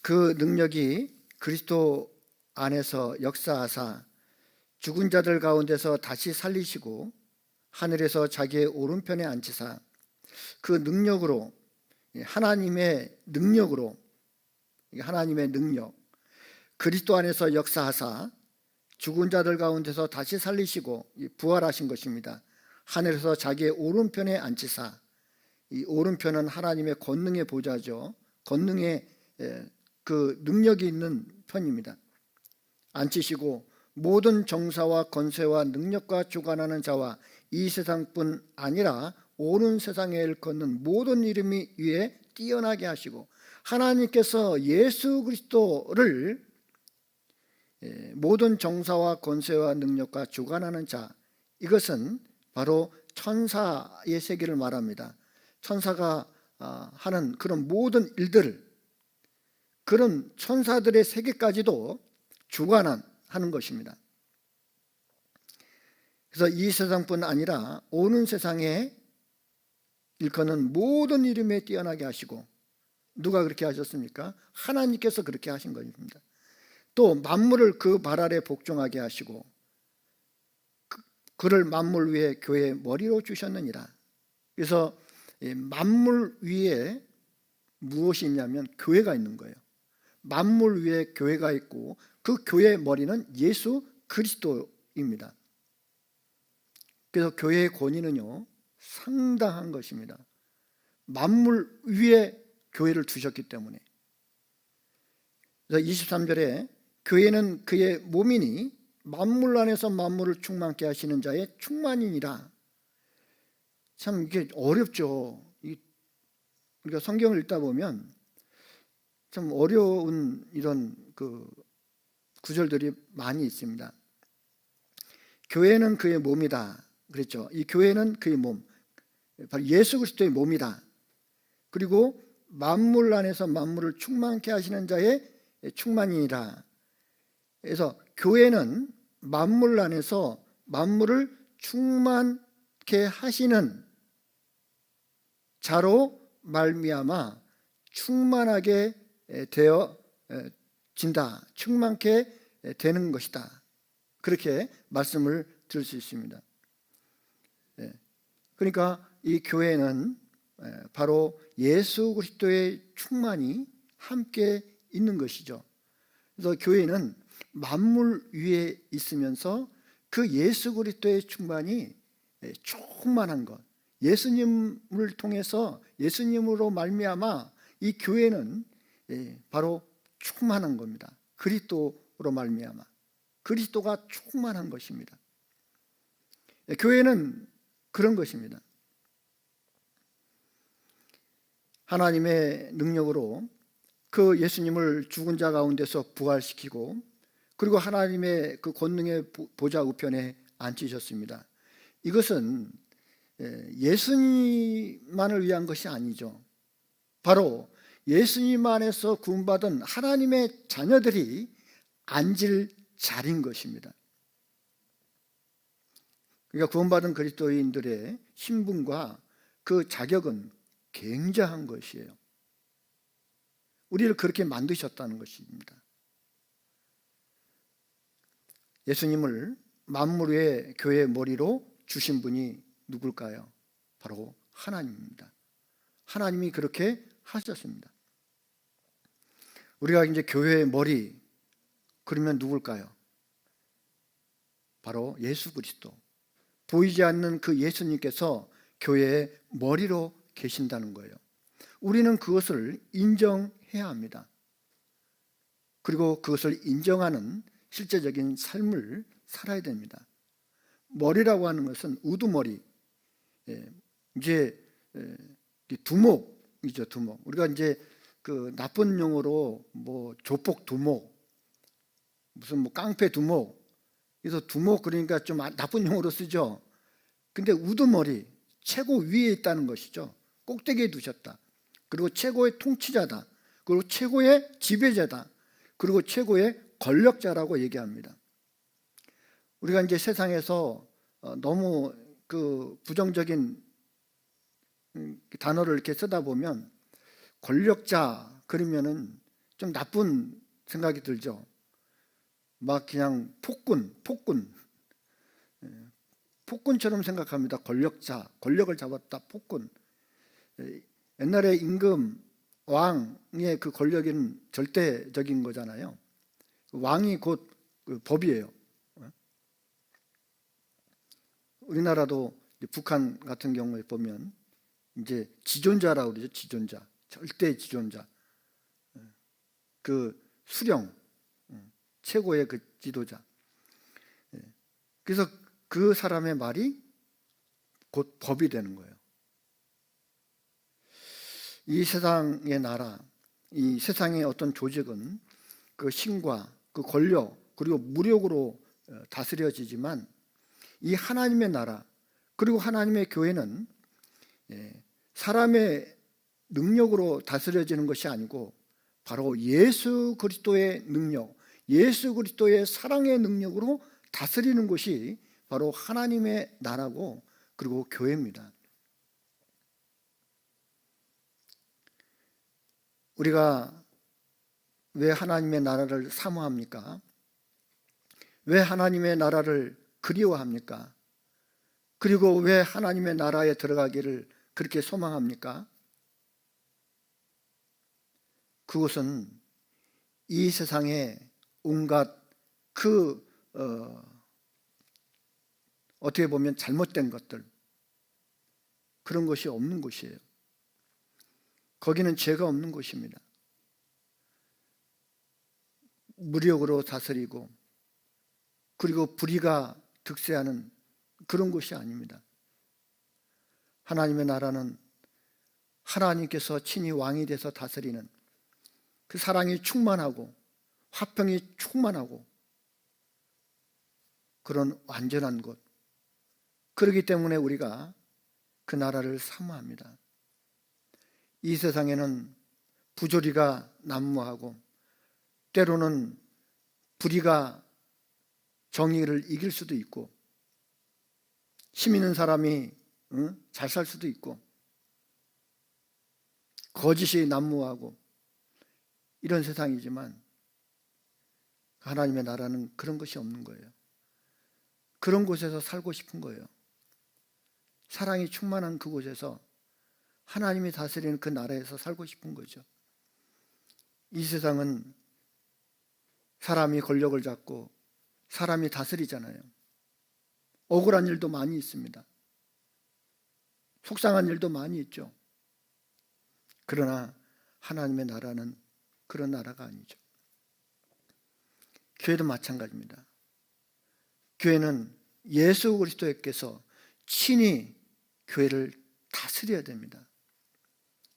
Speaker 1: 그 능력이 그리스도 안에서 역사하사 죽은 자들 가운데서 다시 살리시고 하늘에서 자기의 오른편에 앉히사 그 능력으로, 하나님의 능력으로, 하나님의 능력, 그리스도 안에서 역사하사 죽은 자들 가운데서 다시 살리시고 부활하신 것입니다. 하늘에서 자기의 오른편에 앉히사, 이 오른편은 하나님의 권능의 보좌죠. 권능의 그 능력이 있는 편입니다. 앉히시고 모든 정사와 권세와 능력과 주관하는 자와 이 세상뿐 아니라 오는 세상에 일컫는 모든 이름이 위에 뛰어나게 하시고, 하나님께서 예수 그리스도를 모든 정사와 권세와 능력과 주관하는 자, 이것은 바로 천사의 세계를 말합니다. 천사가 하는 그런 모든 일들을, 그런 천사들의 세계까지도 주관하는 것입니다. 그래서 이 세상뿐 아니라 오는 세상에 일컫는 모든 이름에 뛰어나게 하시고, 누가 그렇게 하셨습니까? 하나님께서 그렇게 하신 것입니다. 또 만물을 그 발 아래 복종하게 하시고 그를 만물 위에 교회의 머리로 주셨느니라. 그래서 만물 위에 무엇이 있냐면 교회가 있는 거예요. 만물 위에 교회가 있고 그 교회의 머리는 예수 그리스도입니다. 그래서 교회의 권위는요 상당한 것입니다. 만물 위에 교회를 두셨기 때문에. 그래서 23절에 교회는 그의 몸이니 만물 안에서 만물을 충만케 하시는 자의 충만이니라. 참 이게 어렵죠. 우리가 성경을 읽다 보면 좀 어려운 이런 그 구절들이 많이 있습니다. 교회는 그의 몸이다 그랬죠. 이 교회는 그의 몸, 바로 예수 그리스도의 몸이다. 그리고 만물 안에서 만물을 충만케 하시는 자의 충만이니라. 그래서 교회는 만물 안에서 만물을 충만케 하시는 자로 말미암아 충만하게 되어진다. 충만케 되는 것이다. 그렇게 말씀을 드릴 수 있습니다. 그러니까 이 교회는 바로 예수 그리스도의 충만이 함께 있는 것이죠. 그래서 교회는 만물 위에 있으면서 그 예수 그리스도의 충만이 충만한 것, 예수님을 통해서 예수님으로 말미암아 이 교회는 바로 충만한 겁니다. 그리스도로 말미암아 그리스도가 충만한 것입니다. 교회는 그런 것입니다. 하나님의 능력으로 그 예수님을 죽은 자 가운데서 부활시키고 그리고 하나님의 그 권능의 보좌 우편에 앉히셨습니다. 이것은 예수님만을 위한 것이 아니죠. 바로 예수님 안에서 구원받은 하나님의 자녀들이 앉을 자리인 것입니다. 그러니까 구원받은 그리스도인들의 신분과 그 자격은 굉장한 것이에요. 우리를 그렇게 만드셨다는 것입니다. 예수님을 만물 위의 교회의 머리로 주신 분이 누굴까요? 바로 하나님입니다. 하나님이 그렇게 하셨습니다. 우리가 이제 교회의 머리, 그러면 누굴까요? 바로 예수 그리스도. 보이지 않는 그 예수님께서 교회의 머리로 계신다는 거예요. 우리는 그것을 인정해야 합니다. 그리고 그것을 인정하는 실제적인 삶을 살아야 됩니다. 머리라고 하는 것은 우두머리, 이제 두목이죠, 두목. 우리가 이제 그 나쁜 용어로 뭐 조폭 두목, 무슨 뭐 깡패 두목, 그래서 두목 그러니까 좀 나쁜 용어로 쓰죠. 근데 우두머리, 최고 위에 있다는 것이죠. 꼭대기에 두셨다. 그리고 최고의 통치자다. 그리고 최고의 지배자다. 그리고 최고의 권력자라고 얘기합니다. 우리가 이제 세상에서 너무 그 부정적인 단어를 이렇게 쓰다 보면 권력자 그러면은 좀 나쁜 생각이 들죠. 막 그냥 폭군처럼 생각합니다. 권력자, 권력을 잡았다, 폭군. 옛날에 임금 왕의 그 권력은 절대적인 거잖아요. 왕이 곧 그 법이에요. 우리나라도 북한 같은 경우에 보면 이제 지존자라고 그러죠. 지존자, 절대 지존자. 그 수령, 최고의 그 지도자. 그래서 그 사람의 말이 곧 법이 되는 거예요. 이 세상의 나라, 이 세상의 어떤 조직은 그 힘과 그 권력 그리고 무력으로 다스려지지만 이 하나님의 나라 그리고 하나님의 교회는 사람의 능력으로 다스려지는 것이 아니고 바로 예수 그리스도의 능력, 예수 그리스도의 사랑의 능력으로 다스리는 것이 바로 하나님의 나라고 그리고 교회입니다. 우리가 왜 하나님의 나라를 사모합니까? 왜 하나님의 나라를 그리워합니까? 그리고 왜 하나님의 나라에 들어가기를 그렇게 소망합니까? 그것은 이 세상에 온갖 어떻게 보면 잘못된 것들, 그런 것이 없는 곳이에요. 거기는 죄가 없는 곳입니다. 무력으로 다스리고 그리고 불의가 득세하는 그런 곳이 아닙니다. 하나님의 나라는 하나님께서 친히 왕이 돼서 다스리는 그 사랑이 충만하고 화평이 충만하고 그런 완전한 곳. 그렇기 때문에 우리가 그 나라를 사모합니다. 이 세상에는 부조리가 난무하고 때로는 불의가 정의를 이길 수도 있고 힘 있는 사람이 잘 살 수도 있고 거짓이 난무하고 이런 세상이지만 하나님의 나라는 그런 것이 없는 거예요. 그런 곳에서 살고 싶은 거예요. 사랑이 충만한 그곳에서 하나님이 다스리는 그 나라에서 살고 싶은 거죠. 이 세상은 사람이 권력을 잡고 사람이 다스리잖아요. 억울한 일도 많이 있습니다. 속상한 일도 많이 있죠. 그러나 하나님의 나라는 그런 나라가 아니죠. 교회도 마찬가지입니다. 교회는 예수 그리스도께서 친히 교회를 다스려야 됩니다.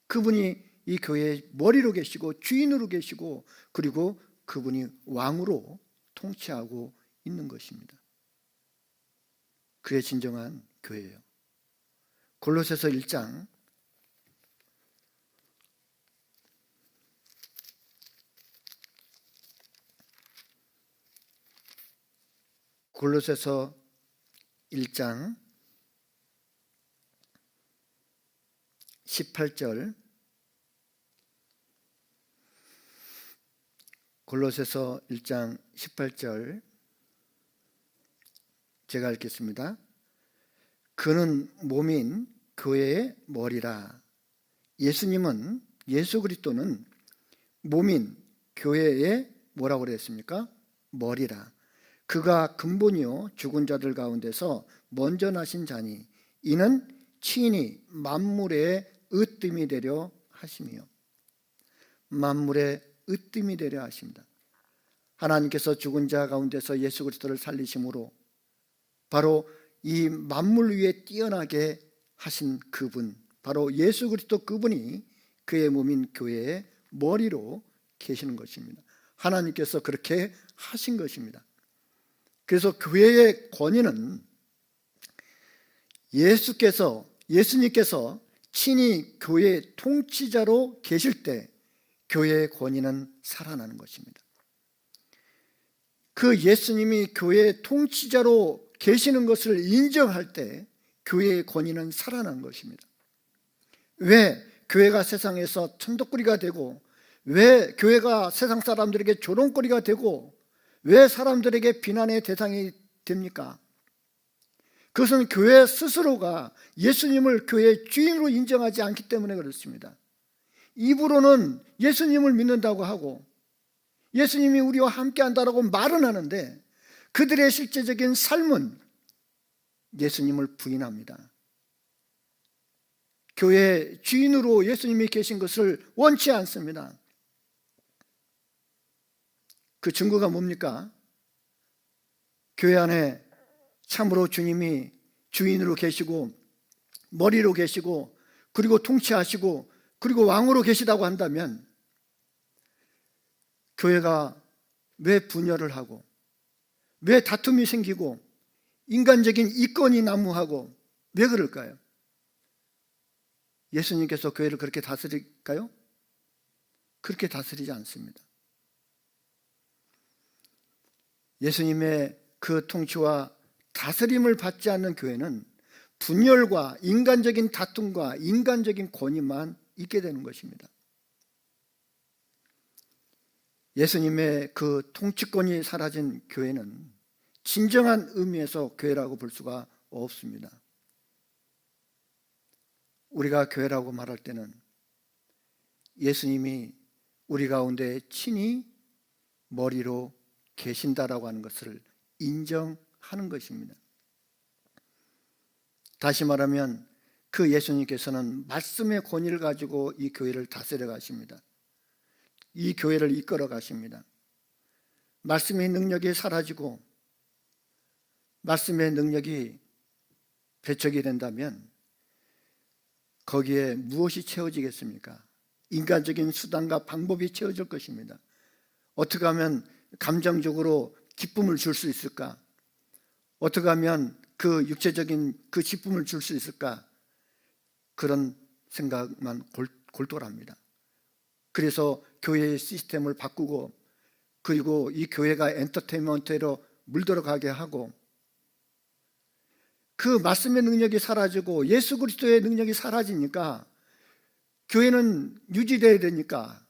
Speaker 1: 그분이 이 교회의 머리로 계시고 주인으로 계시고 그리고 그분이 왕으로 통치하고 있는 것입니다. 그게 진정한 교회예요. 골로새서 1장 골로새서 1장 18절 골로새서 1장 18절 제가 읽겠습니다. 그는 몸인 교회의 머리라. 예수님은 예수 그리스도는 몸인 교회의 뭐라고 그랬습니까? 머리라. 그가 근본이요 죽은 자들 가운데서 먼저 나신 자니 이는 친히 만물의 으뜸이 되려 하시며 만물의 으뜸이 되려 하십니다. 하나님께서 죽은 자 가운데서 예수 그리스도를 살리심으로 바로 이 만물 위에 뛰어나게 하신 그분, 바로 예수 그리스도 그분이 그의 몸인 교회의 머리로 계시는 것입니다. 하나님께서 그렇게 하신 것입니다. 그래서 교회의 권위는 예수님께서 친히 교회의 통치자로 계실 때 교회의 권위는 살아나는 것입니다. 그 예수님이 교회의 통치자로 계시는 것을 인정할 때 교회의 권위는 살아나는 것입니다. 왜 교회가 세상에서 천덕꾸리가 되고 왜 교회가 세상 사람들에게 조롱거리가 되고 왜 사람들에게 비난의 대상이 됩니까? 그것은 교회 스스로가 예수님을 교회의 주인으로 인정하지 않기 때문에 그렇습니다. 입으로는 예수님을 믿는다고 하고 예수님이 우리와 함께한다라고 말은 하는데 그들의 실제적인 삶은 예수님을 부인합니다. 교회의 주인으로 예수님이 계신 것을 원치 않습니다. 그 증거가 뭡니까? 교회 안에 참으로 주님이 주인으로 계시고 머리로 계시고 그리고 통치하시고 그리고 왕으로 계시다고 한다면 교회가 왜 분열을 하고 왜 다툼이 생기고 인간적인 이권이 난무하고 왜 그럴까요? 예수님께서 교회를 그렇게 다스릴까요? 그렇게 다스리지 않습니다. 예수님의 그 통치와 다스림을 받지 않는 교회는 분열과 인간적인 다툼과 인간적인 권위만 있게 되는 것입니다. 예수님의 그 통치권이 사라진 교회는 진정한 의미에서 교회라고 볼 수가 없습니다. 우리가 교회라고 말할 때는 예수님이 우리 가운데 친히 머리로 계신다라고 하는 것을 인정하는 것입니다. 다시 말하면 그 예수님께서는 말씀의 권위를 가지고 이 교회를 다스려 가십니다. 이 교회를 이끌어 가십니다. 말씀의 능력이 사라지고 말씀의 능력이 배척이 된다면 거기에 무엇이 채워지겠습니까? 인간적인 수단과 방법이 채워질 것입니다. 어떻게 하면 감정적으로 기쁨을 줄 수 있을까? 어떻게 하면 그 육체적인 그 기쁨을 줄 수 있을까? 그런 생각만 골똘합니다. 그래서 교회의 시스템을 바꾸고, 그리고 이 교회가 엔터테인먼트로 물들어가게 하고, 그 말씀의 능력이 사라지고 예수 그리스도의 능력이 사라지니까 교회는 유지되어야 되니까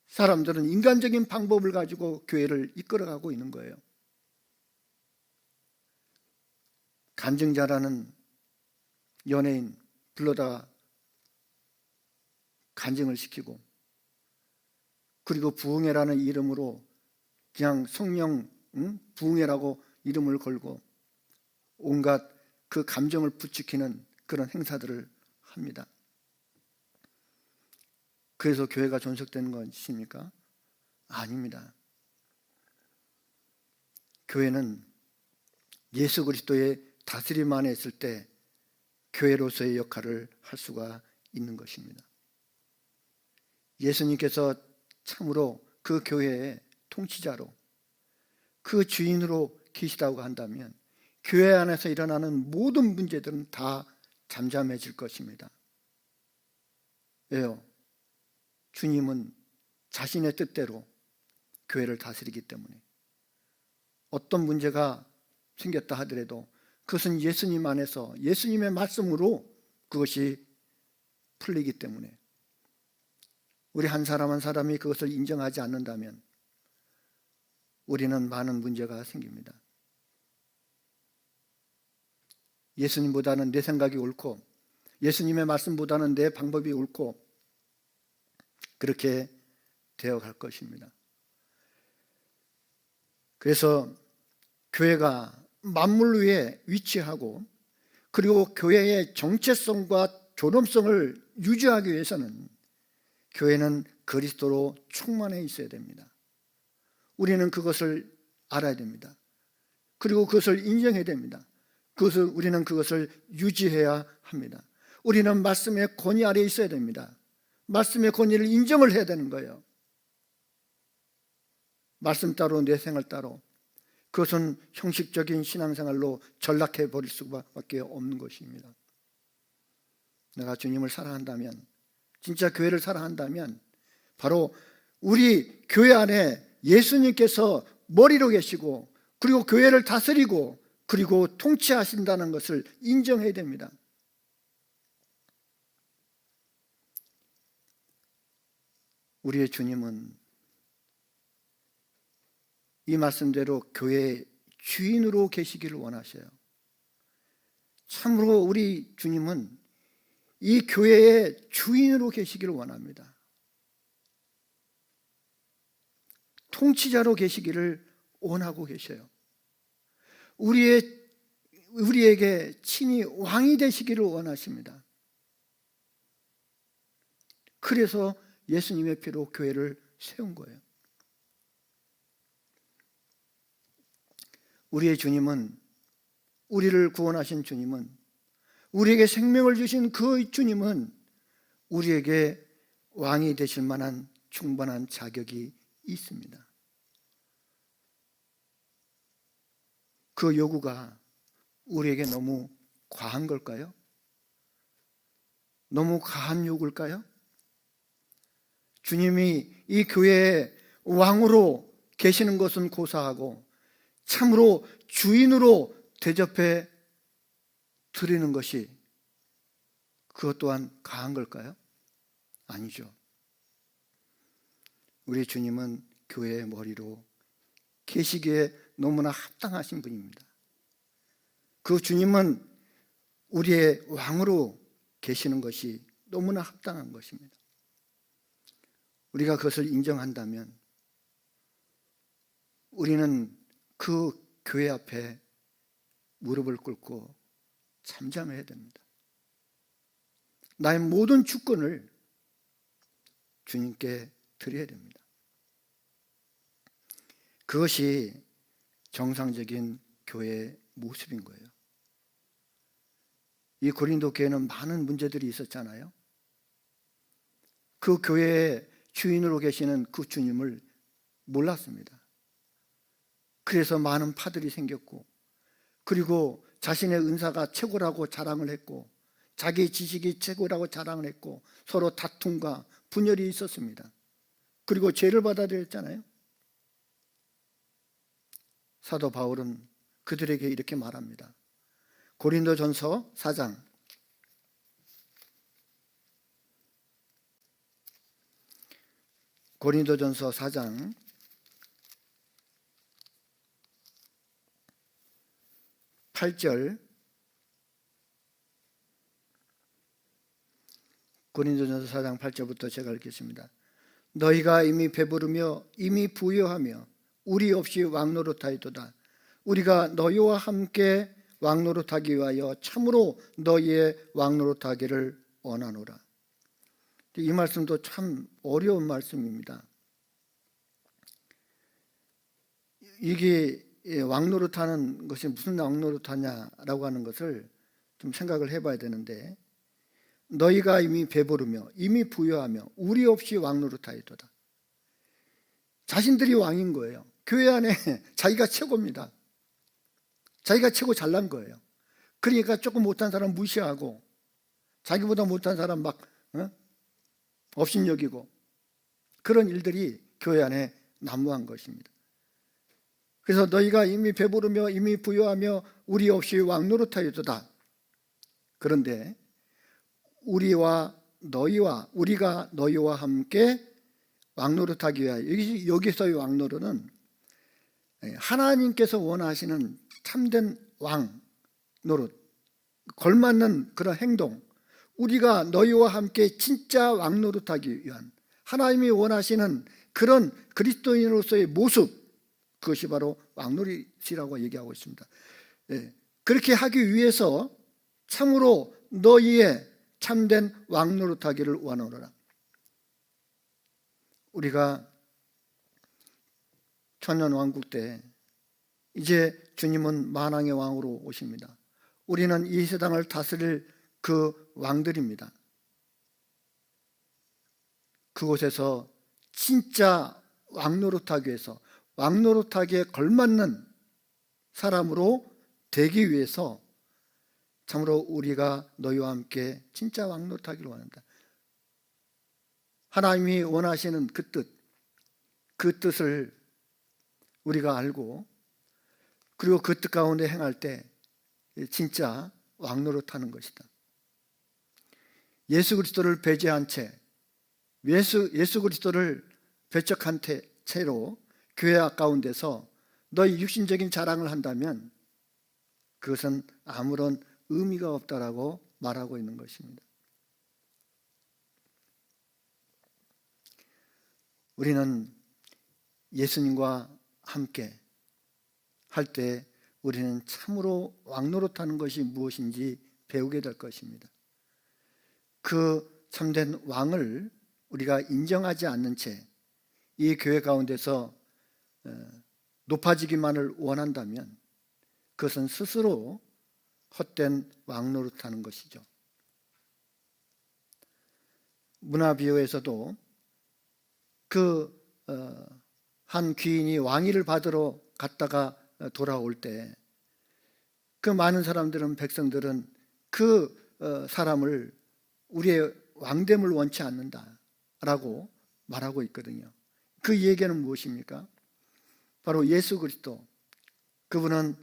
Speaker 1: 사람들은 인간적인 방법을 가지고 교회를 이끌어가고 있는 거예요. 간증자라는 연예인 불러다가 간증을 시키고, 그리고 부흥회라는 이름으로 그냥 성령 부흥회라고 이름을 걸고 온갖 그 감정을 부추기는 그런 행사들을 합니다. 그래서 교회가 존속되는 것입니까? 아닙니다. 교회는 예수 그리스도의 다스림 안에 있을 때 교회로서의 역할을 할 수가 있는 것입니다. 예수님께서 참으로 그 교회의 통치자로, 그 주인으로 계시다고 한다면 교회 안에서 일어나는 모든 문제들은 다 잠잠해질 것입니다. 왜요? 주님은 자신의 뜻대로 교회를 다스리기 때문에 어떤 문제가 생겼다 하더라도 그것은 예수님 안에서 예수님의 말씀으로 그것이 풀리기 때문에, 우리 한 사람 한 사람이 그것을 인정하지 않는다면 우리는 많은 문제가 생깁니다. 예수님보다는 내 생각이 옳고 예수님의 말씀보다는 내 방법이 옳고 그렇게 되어갈 것입니다. 그래서 교회가 만물 위에 위치하고, 그리고 교회의 정체성과 존엄성을 유지하기 위해서는 교회는 그리스도로 충만해 있어야 됩니다. 우리는 그것을 알아야 됩니다. 그리고 그것을 인정해야 됩니다. 우리는 그것을 유지해야 합니다. 우리는 말씀의 권위 아래에 있어야 됩니다. 말씀의 권위를 인정을 해야 되는 거예요. 말씀 따로 내 생활 따로, 그것은 형식적인 신앙생활로 전락해 버릴 수밖에 없는 것입니다. 내가 주님을 사랑한다면, 진짜 교회를 사랑한다면 바로 우리 교회 안에 예수님께서 머리로 계시고, 그리고 교회를 다스리고, 그리고 통치하신다는 것을 인정해야 됩니다. 우리의 주님은 이 말씀대로 교회의 주인으로 계시기를 원하셔요. 참으로 우리 주님은 이 교회의 주인으로 계시기를 원합니다. 통치자로 계시기를 원하고 계셔요. 우리에게 친히 왕이 되시기를 원하십니다. 그래서 예수님의 피로 교회를 세운 거예요. 우리의 주님은, 우리를 구원하신 주님은, 우리에게 생명을 주신 그 주님은 우리에게 왕이 되실 만한 충분한 자격이 있습니다. 그 요구가 우리에게 너무 과한 걸까요? 너무 과한 요구일까요? 주님이 이 교회의 왕으로 계시는 것은 고사하고 참으로 주인으로 대접해 드리는 것이 그것 또한 과한 걸까요? 아니죠. 우리 주님은 교회의 머리로 계시기에 너무나 합당하신 분입니다. 그 주님은 우리의 왕으로 계시는 것이 너무나 합당한 것입니다. 우리가 그것을 인정한다면 우리는 그 교회 앞에 무릎을 꿇고 잠잠해야 됩니다. 나의 모든 주권을 주님께 드려야 됩니다. 그것이 정상적인 교회의 모습인 거예요. 이 고린도 교회는 많은 문제들이 있었잖아요. 그 교회의 주인으로 계시는 그 주님을 몰랐습니다. 그래서 많은 파들이 생겼고, 그리고 자신의 은사가 최고라고 자랑을 했고, 자기 지식이 최고라고 자랑을 했고, 서로 다툼과 분열이 있었습니다. 그리고 죄를 받아들였잖아요. 사도 바울은 그들에게 이렇게 말합니다. 고린도전서 4장 8절, 고린도전서 4장 8절부터 제가 읽겠습니다. 너희가 이미 배부르며 이미 부유하며 우리 없이 왕노릇하였도다. 우리가 너희와 함께 왕노릇하기 위하여 참으로 너희의 왕노릇하기를 원하노라. 이 말씀도 참 어려운 말씀입니다. 이게 왕노릇하는 것이 무슨 왕노릇하냐라고 하는 것을 좀 생각을 해봐야 되는데, 너희가 이미 배부르며 이미 부유하며 우리 없이 왕노릇하였도다. 자신들이 왕인 거예요. 교회 안에 자기가 최고입니다. 자기가 최고 잘난 거예요. 그러니까 조금 못한 사람 무시하고, 자기보다 못한 사람 막 업신여기고, 그런 일들이 교회 안에 난무한 것입니다. 그래서 너희가 이미 배부르며 이미 부유하며 우리 없이 왕노릇하였도다. 그런데 우리가 너희와 함께 왕노릇하기 위하여, 여기서의 왕노릇은 하나님께서 원하시는 참된 왕노릇, 걸맞는 그런 행동, 우리가 너희와 함께 진짜 왕노릇하기 위한 하나님이 원하시는 그런 그리스도인으로서의 모습, 그것이 바로 왕노릇이라고 얘기하고 있습니다. 그렇게 하기 위해서 참으로 너희의 참된 왕노릇하기를 원하노라. 우리가 천년왕국 때 이제 주님은 만왕의 왕으로 오십니다. 우리는 이 세상을 다스릴 그 왕들입니다. 그곳에서 진짜 왕노릇하기 위해서, 왕노릇하기에 걸맞는 사람으로 되기 위해서 참으로 우리가 너희와 함께 진짜 왕노릇하기를 원한다. 하나님이 원하시는 그 뜻을 우리가 알고, 그리고 그 뜻 가운데 행할 때 진짜 왕노릇하는 것이다. 예수 그리스도를 배제한 채, 예수 그리스도를 배척한 채로 교회 가운데서 너희 육신적인 자랑을 한다면 그것은 아무런 의미가 없다라고 말하고 있는 것입니다. 우리는 예수님과 함께 할 때 우리는 참으로 왕노릇하는 것이 무엇인지 배우게 될 것입니다. 그 참된 왕을 우리가 인정하지 않는 채 이 교회 가운데서 높아지기만을 원한다면 그것은 스스로 헛된 왕노릇하는 것이죠. 문화비유에서도 한 귀인이 왕위를 받으러 갔다가 돌아올 때 그 많은 백성들은 그 사람을 우리의 왕됨을 원치 않는다라고 말하고 있거든요. 그 얘기는 무엇입니까? 바로 예수 그리스도, 그분은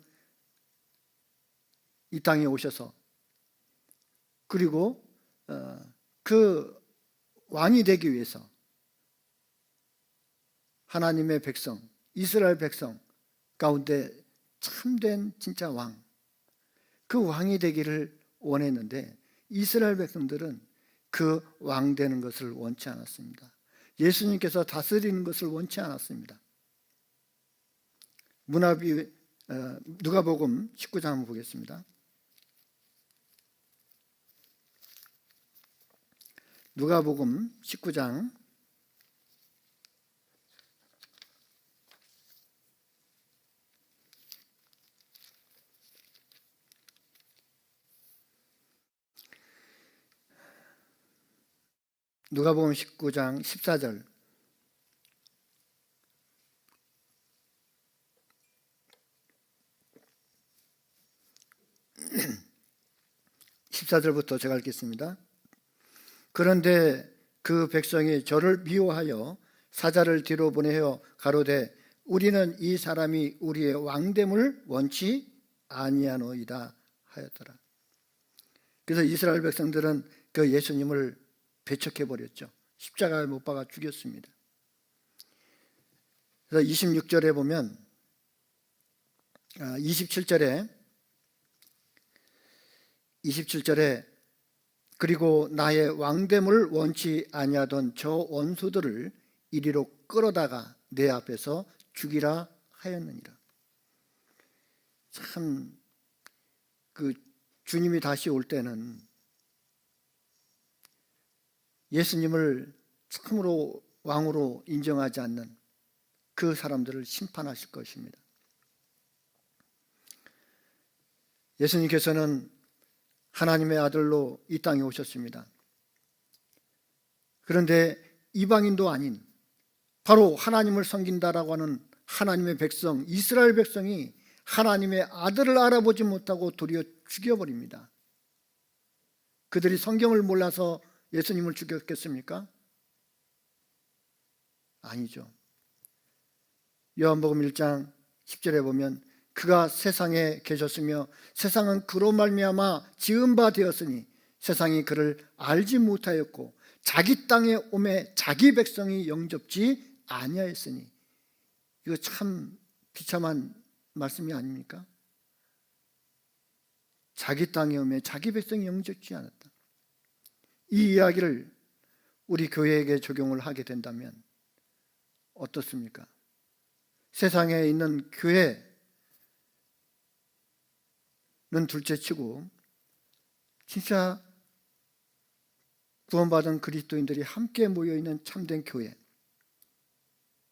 Speaker 1: 이 땅에 오셔서 그리고 그 왕이 되기 위해서 하나님의 백성, 이스라엘 백성 가운데 참된 진짜 왕, 그 왕이 되기를 원했는데 이스라엘 백성들은 그 왕 되는 것을 원치 않았습니다. 예수님께서 다스리는 것을 원치 않았습니다. 누가복음 19장 한번 보겠습니다. 누가복음 19장 누가복음 19장 14절. (14절부터) 제가 읽겠습니다. 그런데 그 백성이 저를 미워하여 사자를 뒤로 보내어 가로되 우리는 이 사람이 우리의 왕됨을 원치 아니하노이다 하였더라. 그래서 이스라엘 백성들은 그 예수님을 배척해 버렸죠. 십자가에 못 박아 죽였습니다. 그래서 26절에 보면 27절에 그리고 나의 왕됨을 원치 아니하던 저 원수들을 이리로 끌어다가 내 앞에서 죽이라 하였느니라. 참, 그 주님이 다시 올 때는 예수님을 참으로 왕으로 인정하지 않는 그 사람들을 심판하실 것입니다. 예수님께서는 하나님의 아들로 이 땅에 오셨습니다. 그런데 이방인도 아닌 바로 하나님을 섬긴다라고 하는 하나님의 백성, 이스라엘 백성이 하나님의 아들을 알아보지 못하고 도리어 죽여버립니다. 그들이 성경을 몰라서 예수님을 죽였겠습니까? 아니죠. 요한복음 1장 10절에 보면 그가 세상에 계셨으며 세상은 그로 말미암아 지은 바 되었으니 세상이 그를 알지 못하였고 자기 땅에 오매 자기 백성이 영접지 아니하였으니. 이거 참 비참한 말씀이 아닙니까? 자기 땅에 오매 자기 백성이 영접지 않았다. 이 이야기를 우리 교회에게 적용을 하게 된다면 어떻습니까? 세상에 있는 교회는 둘째치고 진짜 구원받은 그리스도인들이 함께 모여있는 참된 교회,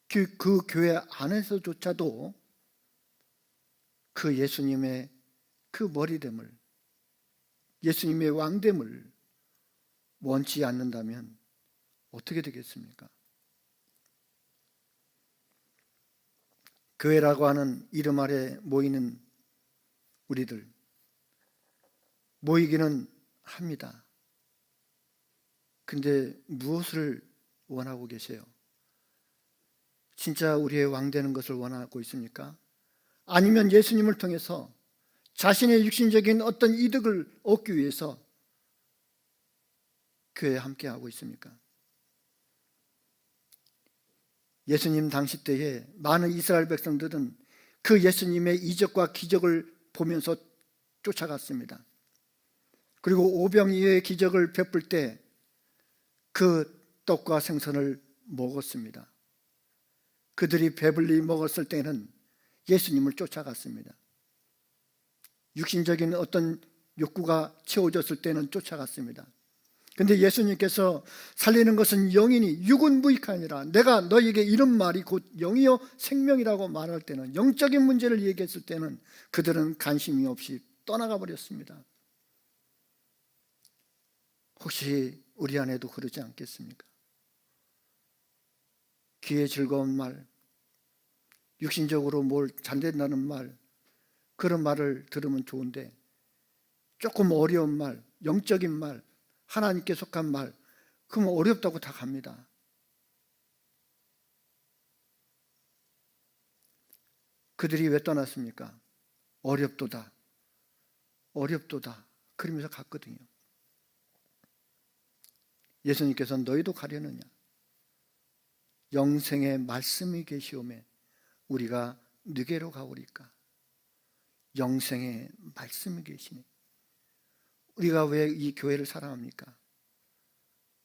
Speaker 1: 그 교회 안에서조차도 그 예수님의 그 머리됨을, 예수님의 왕됨을 원치 않는다면 어떻게 되겠습니까? 교회라고 하는 이름 아래 모이는 우리들, 모이기는 합니다. 근데 무엇을 원하고 계세요? 진짜 우리의 왕 되는 것을 원하고 있습니까? 아니면 예수님을 통해서 자신의 육신적인 어떤 이득을 얻기 위해서 교회에 함께하고 있습니까? 예수님 당시 때에 많은 이스라엘 백성들은 그 예수님의 이적과 기적을 보면서 쫓아갔습니다. 그리고 오병이어의 기적을 베풀 때 그 떡과 생선을 먹었습니다. 그들이 배불리 먹었을 때는 예수님을 쫓아갔습니다. 육신적인 어떤 욕구가 채워졌을 때는 쫓아갔습니다. 그런데 예수님께서 살리는 것은 영이니 육은 무익하니라. 내가 너에게 이런 말이 곧 영이요 생명이라고 말할 때는, 영적인 문제를 얘기했을 때는 그들은 관심이 없이 떠나가 버렸습니다. 혹시 우리 안에도 그러지 않겠습니까? 귀에 즐거운 말, 육신적으로 뭘 잘된다는 말, 그런 말을 들으면 좋은데 조금 어려운 말, 영적인 말, 하나님께 속한 말, 그러면 어렵다고 다 갑니다. 그들이 왜 떠났습니까? 어렵도다, 어렵도다 그러면서 갔거든요. 예수님께서는 너희도 가려느냐? 영생의 말씀이 계시오매 우리가 누게로 가오리까? 영생의 말씀이 계시네. 우리가 왜 이 교회를 사랑합니까?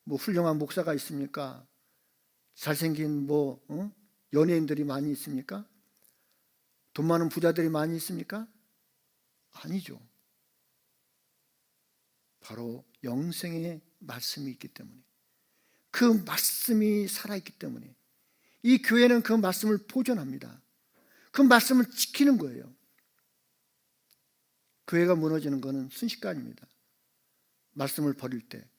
Speaker 1: 뭐 훌륭한 목사가 있습니까? 잘생긴 연예인들이 많이 있습니까? 돈 많은 부자들이 많이 있습니까? 아니죠. 바로 영생의 말씀이 있기 때문에, 그 말씀이 살아있기 때문에 이 교회는 그 말씀을 보존합니다. 그 말씀을 지키는 거예요. 교회가 무너지는 것은 순식간입니다. 말씀을 버릴 때.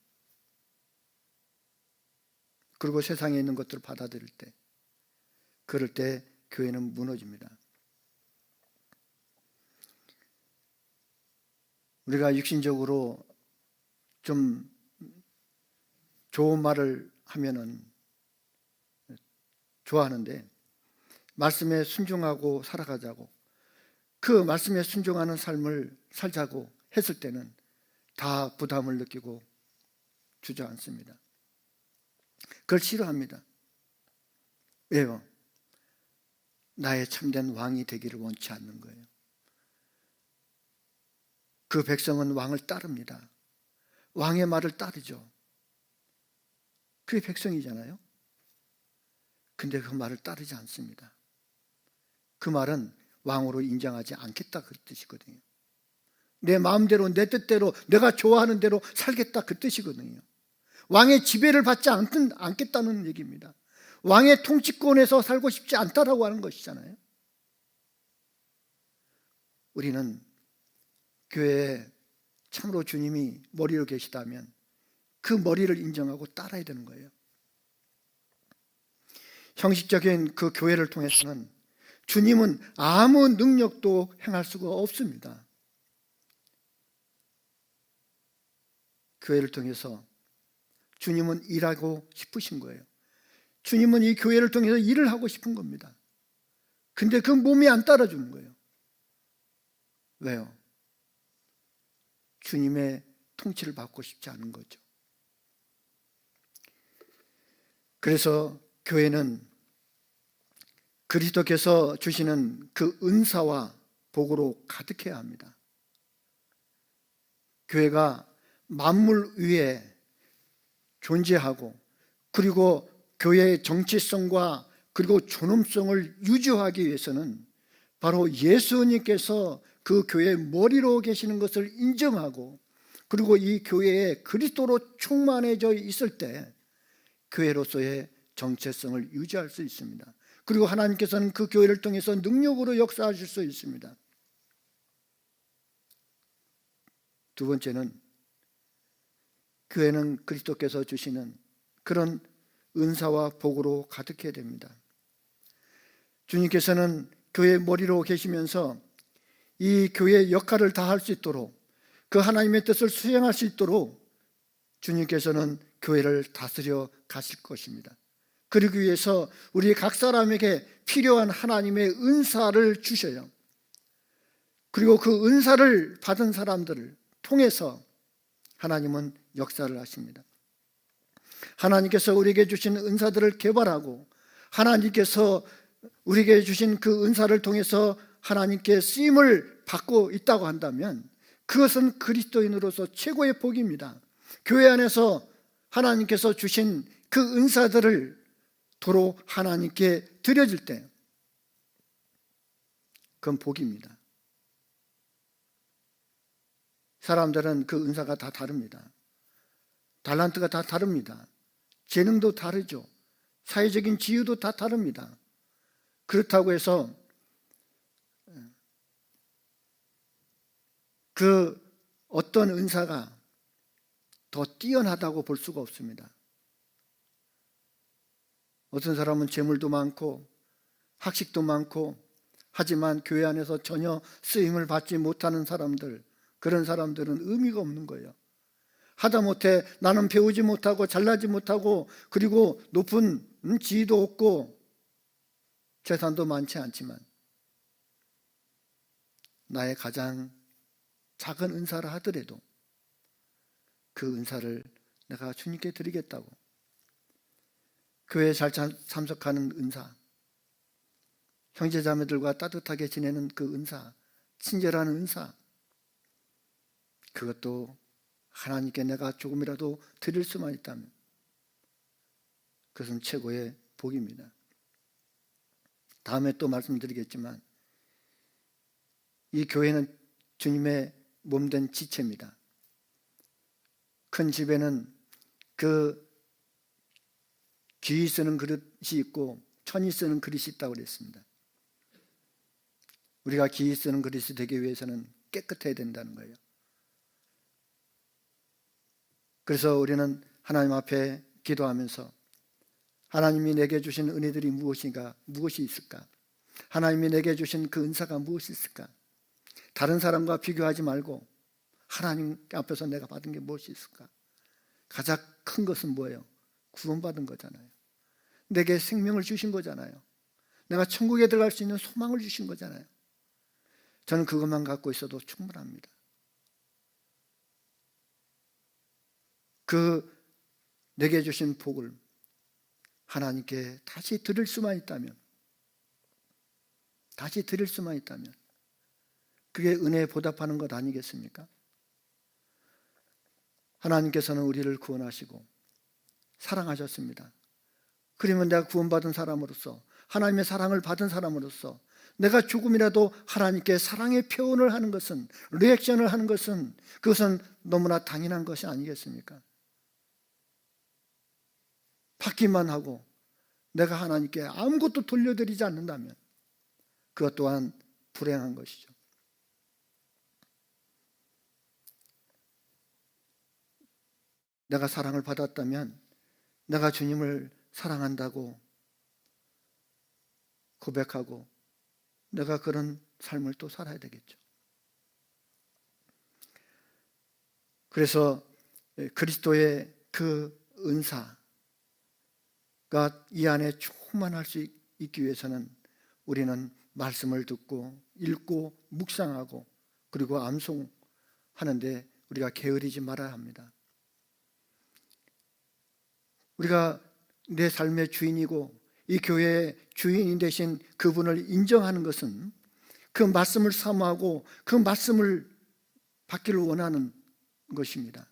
Speaker 1: 그리고 세상에 있는 것들을 받아들일 때, 그럴 때 교회는 무너집니다. 우리가 육신적으로 좀 좋은 말을 하면은 좋아하는데, 말씀에 순종하고 살아가자고, 그 말씀에 순종하는 삶을 살자고 했을 때는 다 부담을 느끼고 주저앉습니다. 그걸 싫어합니다. 왜요? 나의 참된 왕이 되기를 원치 않는 거예요. 그 백성은 왕을 따릅니다. 왕의 말을 따르죠. 그게 백성이잖아요. 근데 그 말을 따르지 않습니다. 그 말은 왕으로 인정하지 않겠다 그 뜻이거든요. 내 마음대로, 내 뜻대로, 내가 좋아하는 대로 살겠다 그 뜻이거든요. 왕의 지배를 받지 않겠다는 얘기입니다. 왕의 통치권에서 살고 싶지 않다라고 하는 것이잖아요. 우리는 교회에 참으로 주님이 머리로 계시다면 그 머리를 인정하고 따라야 되는 거예요. 형식적인 그 교회를 통해서는 주님은 아무 능력도 행할 수가 없습니다. 교회를 통해서 주님은 일하고 싶으신 거예요. 주님은 이 교회를 통해서 일을 하고 싶은 겁니다. 근데 그 몸이 안 따라주는 거예요. 왜요? 주님의 통치를 받고 싶지 않은 거죠. 그래서 교회는 그리스도께서 주시는 그 은사와 복으로 가득해야 합니다. 교회가 만물 위에 존재하고, 그리고 교회의 정체성과 그리고 존엄성을 유지하기 위해서는 바로 예수님께서 그 교회의 머리로 계시는 것을 인정하고, 그리고 이 교회에 그리스도로 충만해져 있을 때 교회로서의 정체성을 유지할 수 있습니다. 그리고 하나님께서는 그 교회를 통해서 능력으로 역사하실 수 있습니다. 두 번째는 교회는 그리스도께서 주시는 그런 은사와 복으로 가득해야 됩니다. 주님께서는 교회의 머리로 계시면서 이 교회의 역할을 다할 수 있도록, 그 하나님의 뜻을 수행할 수 있도록 주님께서는 교회를 다스려 가실 것입니다. 그러기 위해서 우리 각 사람에게 필요한 하나님의 은사를 주셔요. 그리고 그 은사를 받은 사람들을 통해서 하나님은 역사를 하십니다. 하나님께서 우리에게 주신 은사들을 개발하고, 하나님께서 우리에게 주신 그 은사를 통해서 하나님께 쓰임을 받고 있다고 한다면 그것은 그리스도인으로서 최고의 복입니다. 교회 안에서 하나님께서 주신 그 은사들을 도로 하나님께 드려질 때 그건 복입니다. 사람들은 그 은사가 다 다릅니다. 달란트가 다 다릅니다. 재능도 다르죠. 사회적인 지위도 다 다릅니다. 그렇다고 해서 그 어떤 은사가 더 뛰어나다고 볼 수가 없습니다. 어떤 사람은 재물도 많고 학식도 많고 하지만 교회 안에서 전혀 쓰임을 받지 못하는 사람들, 그런 사람들은 의미가 없는 거예요. 하다못해 나는 배우지 못하고 잘나지 못하고 그리고 높은 지위도 없고 재산도 많지 않지만 나의 가장 작은 은사를 하더라도 그 은사를 내가 주님께 드리겠다고, 교회에 잘 참석하는 은사, 형제자매들과 따뜻하게 지내는 그 은사, 친절한 은사, 그것도 하나님께 내가 조금이라도 드릴 수만 있다면 그것은 최고의 복입니다. 다음에 또 말씀드리겠지만 이 교회는 주님의 몸된 지체입니다. 큰 집에는 그 귀히 쓰는 그릇이 있고 천이 쓰는 그릇이 있다고 그랬습니다. 우리가 귀히 쓰는 그릇이 되기 위해서는 깨끗해야 된다는 거예요. 그래서 우리는 하나님 앞에 기도하면서 하나님이 내게 주신 은혜들이 무엇이 있을까? 하나님이 내게 주신 그 은사가 무엇이 있을까? 다른 사람과 비교하지 말고 하나님 앞에서 내가 받은 게 무엇이 있을까? 가장 큰 것은 뭐예요? 구원받은 거잖아요. 내게 생명을 주신 거잖아요. 내가 천국에 들어갈 수 있는 소망을 주신 거잖아요. 저는 그것만 갖고 있어도 충분합니다. 그 내게 주신 복을 하나님께 다시 드릴 수만 있다면 그게 은혜에 보답하는 것 아니겠습니까? 하나님께서는 우리를 구원하시고 사랑하셨습니다. 그러면 내가 구원받은 사람으로서, 하나님의 사랑을 받은 사람으로서 내가 조금이라도 하나님께 사랑의 표현을 하는 것은, 리액션을 하는 것은, 그것은 너무나 당연한 것이 아니겠습니까? 받기만 하고 내가 하나님께 아무것도 돌려드리지 않는다면 그것 또한 불행한 것이죠. 내가 사랑을 받았다면 내가 주님을 사랑한다고 고백하고 내가 그런 삶을 또 살아야 되겠죠. 그래서 그리스도의 그 은사가 이 안에 충만할 수 있기 위해서는 우리는 말씀을 듣고 읽고 묵상하고 그리고 암송하는데 우리가 게으르지 말아야 합니다. 우리가 내 삶의 주인이고 이 교회의 주인이 되신 그분을 인정하는 것은 그 말씀을 사모하고 그 말씀을 받기를 원하는 것입니다.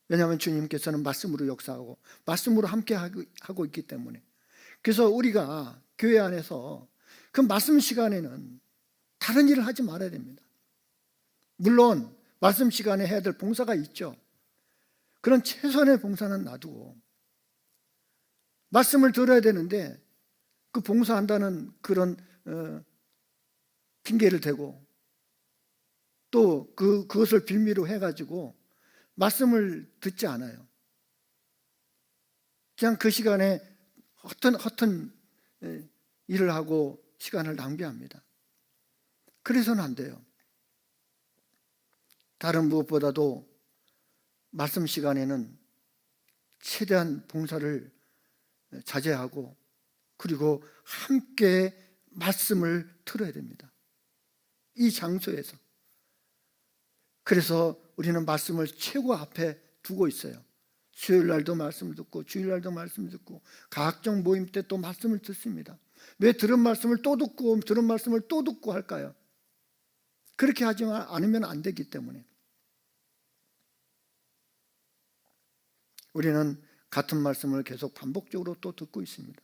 Speaker 1: 왜냐하면 주님께서는 말씀으로 역사하고 말씀으로 함께 하고 있기 때문에. 그래서 우리가 교회 안에서 그 말씀 시간에는 다른 일을 하지 말아야 됩니다. 물론 말씀 시간에 해야 될 봉사가 있죠. 그런 최소한의 봉사는 놔두고 말씀을 들어야 되는데 그 봉사한다는 그런 핑계를 대고 또 그것을 빌미로 해가지고 말씀을 듣지 않아요. 그냥 그 시간에 허튼 일을 하고 시간을 낭비합니다. 그래서는 안 돼요. 다른 무엇보다도 말씀 시간에는 최대한 봉사를 자제하고 그리고 함께 말씀을 들어야 됩니다. 이 장소에서. 그래서 우리는 말씀을 최고 앞에 두고 있어요. 수요일 날도 말씀을 듣고 주일 날도 말씀을 듣고 각종 모임 때 또 말씀을 듣습니다. 왜 들은 말씀을 또 듣고 들은 말씀을 또 듣고 할까요? 그렇게 하지 않으면 안 되기 때문에. 우리는 같은 말씀을 계속 반복적으로 또 듣고 있습니다.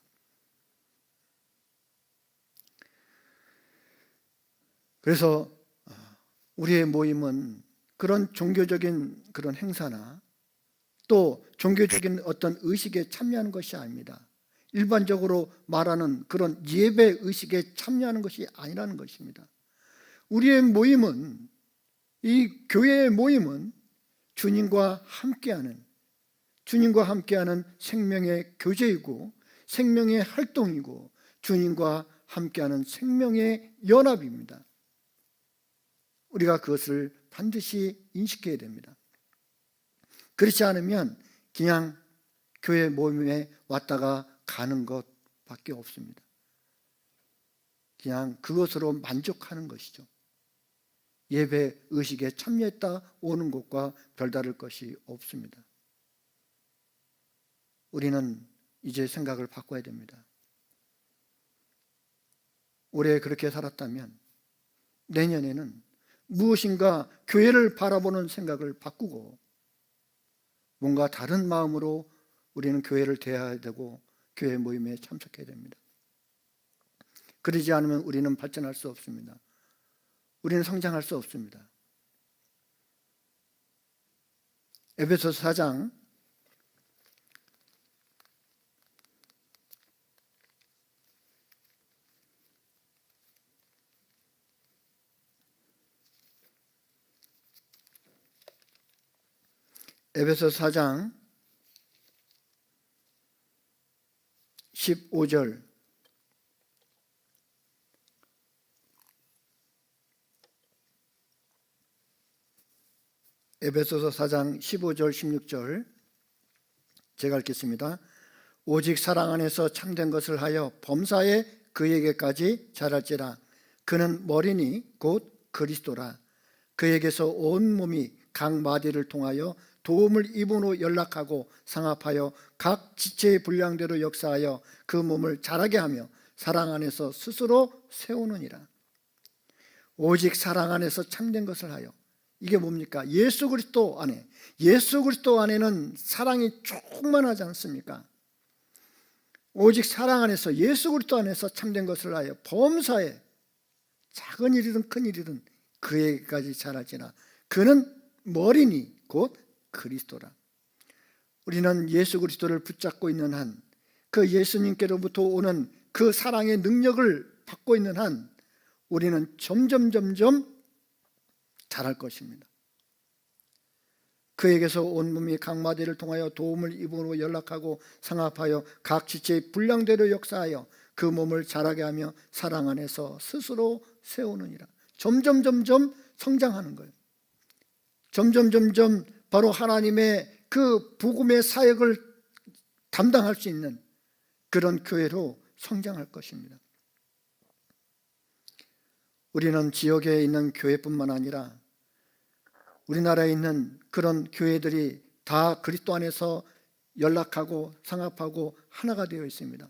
Speaker 1: 그래서 우리의 모임은 그런 종교적인 그런 행사나 또 종교적인 어떤 의식에 참여하는 것이 아닙니다. 일반적으로 말하는 그런 예배 의식에 참여하는 것이 아니라는 것입니다. 우리의 모임은, 이 교회의 모임은 주님과 함께하는 생명의 교제이고 생명의 활동이고 주님과 함께하는 생명의 연합입니다. 우리가 그것을 반드시 인식해야 됩니다. 그렇지 않으면 그냥 교회 모임에 왔다가 가는 것밖에 없습니다. 그냥 그것으로 만족하는 것이죠. 예배 의식에 참여했다 오는 것과 별다를 것이 없습니다. 우리는 이제 생각을 바꿔야 됩니다. 올해 그렇게 살았다면 내년에는 무엇인가 교회를 바라보는 생각을 바꾸고 뭔가 다른 마음으로 우리는 교회를 대해야 되고 교회 모임에 참석해야 됩니다. 그러지 않으면 우리는 발전할 수 없습니다. 우리는 성장할 수 없습니다. 에베소서 4장 4장 15절, 에베소서 4장 15절 16절 제가 읽겠습니다. 오직 사랑 안에서 참된 것을 하여 범사에 그에게까지 자랄지라. 그는 머리니 곧 그리스도라. 그에게서 온 몸이 각 마디를 통하여 도움을 입음으로 연락하고 상합하여 각 지체의 분량대로 역사하여 그 몸을 자라게 하며 사랑 안에서 스스로 세우느니라. 오직 사랑 안에서 참된 것을 하여, 이게 뭡니까? 예수 그리스도 안에, 예수 그리스도 안에는 사랑이 충만하지 않습니까? 오직 사랑 안에서, 예수 그리스도 안에서 참된 것을 하여 범사에 작은 일이든 큰 일이든 그에게까지 자랄지라. 그는 머리니 곧 그리스도라. 우리는 예수 그리스도를 붙잡고 있는 한, 그 예수님께로부터 오는 그 사랑의 능력을 받고 있는 한 우리는 점점 자랄 것입니다. 그에게서 온 몸이 각 마디를 통하여 도움을 입음으로 연락하고 상합하여 각 지체의 분량대로 역사하여 그 몸을 자라게 하며 사랑 안에서 스스로 세우느니라. 점점 성장하는 거예요. 점점 바로 하나님의 그 복음의 사역을 담당할 수 있는 그런 교회로 성장할 것입니다. 우리는 지역에 있는 교회뿐만 아니라 우리나라에 있는 그런 교회들이 다 그리스도 안에서 연락하고 상합하고 하나가 되어 있습니다.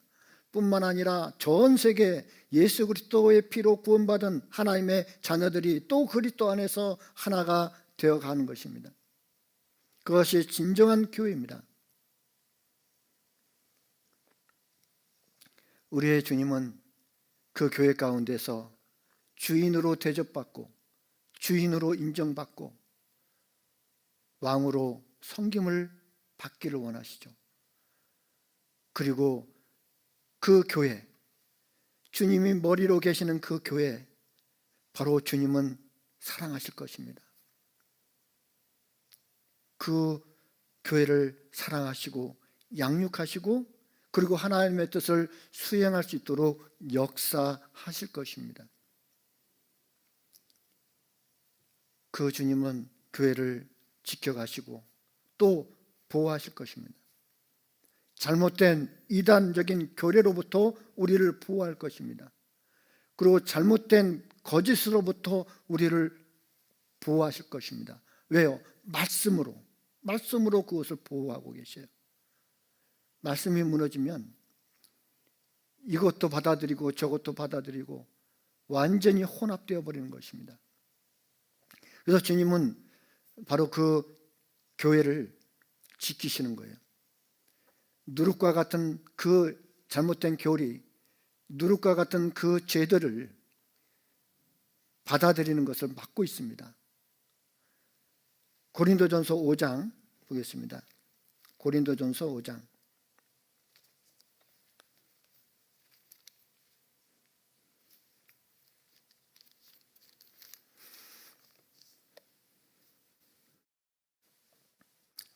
Speaker 1: 뿐만 아니라 전 세계 예수 그리스도의 피로 구원받은 하나님의 자녀들이 또 그리스도 안에서 하나가 되어가는 것입니다. 그것이 진정한 교회입니다. 우리의 주님은 그 교회 가운데서 주인으로 대접받고 주인으로 인정받고 왕으로 섬김을 받기를 원하시죠. 그리고 그 교회, 주님이 머리로 계시는 그 교회, 바로 주님은 사랑하실 것입니다. 그 교회를 사랑하시고 양육하시고 그리고 하나님의 뜻을 수행할 수 있도록 역사하실 것입니다. 그 주님은 교회를 지켜가시고 또 보호하실 것입니다. 잘못된 이단적인 교례로부터 우리를 보호할 것입니다. 그리고 잘못된 거짓으로부터 우리를 보호하실 것입니다. 왜요? 말씀으로 그것을 보호하고 계셔요. 말씀이 무너지면 이것도 받아들이고 저것도 받아들이고 완전히 혼합되어 버리는 것입니다. 그래서 주님은 바로 그 교회를 지키시는 거예요. 누룩과 같은 그 잘못된 교리, 누룩과 같은 그 죄들을 받아들이는 것을 막고 있습니다. 고린도전서 5장 보겠습니다. 고린도전서 5장.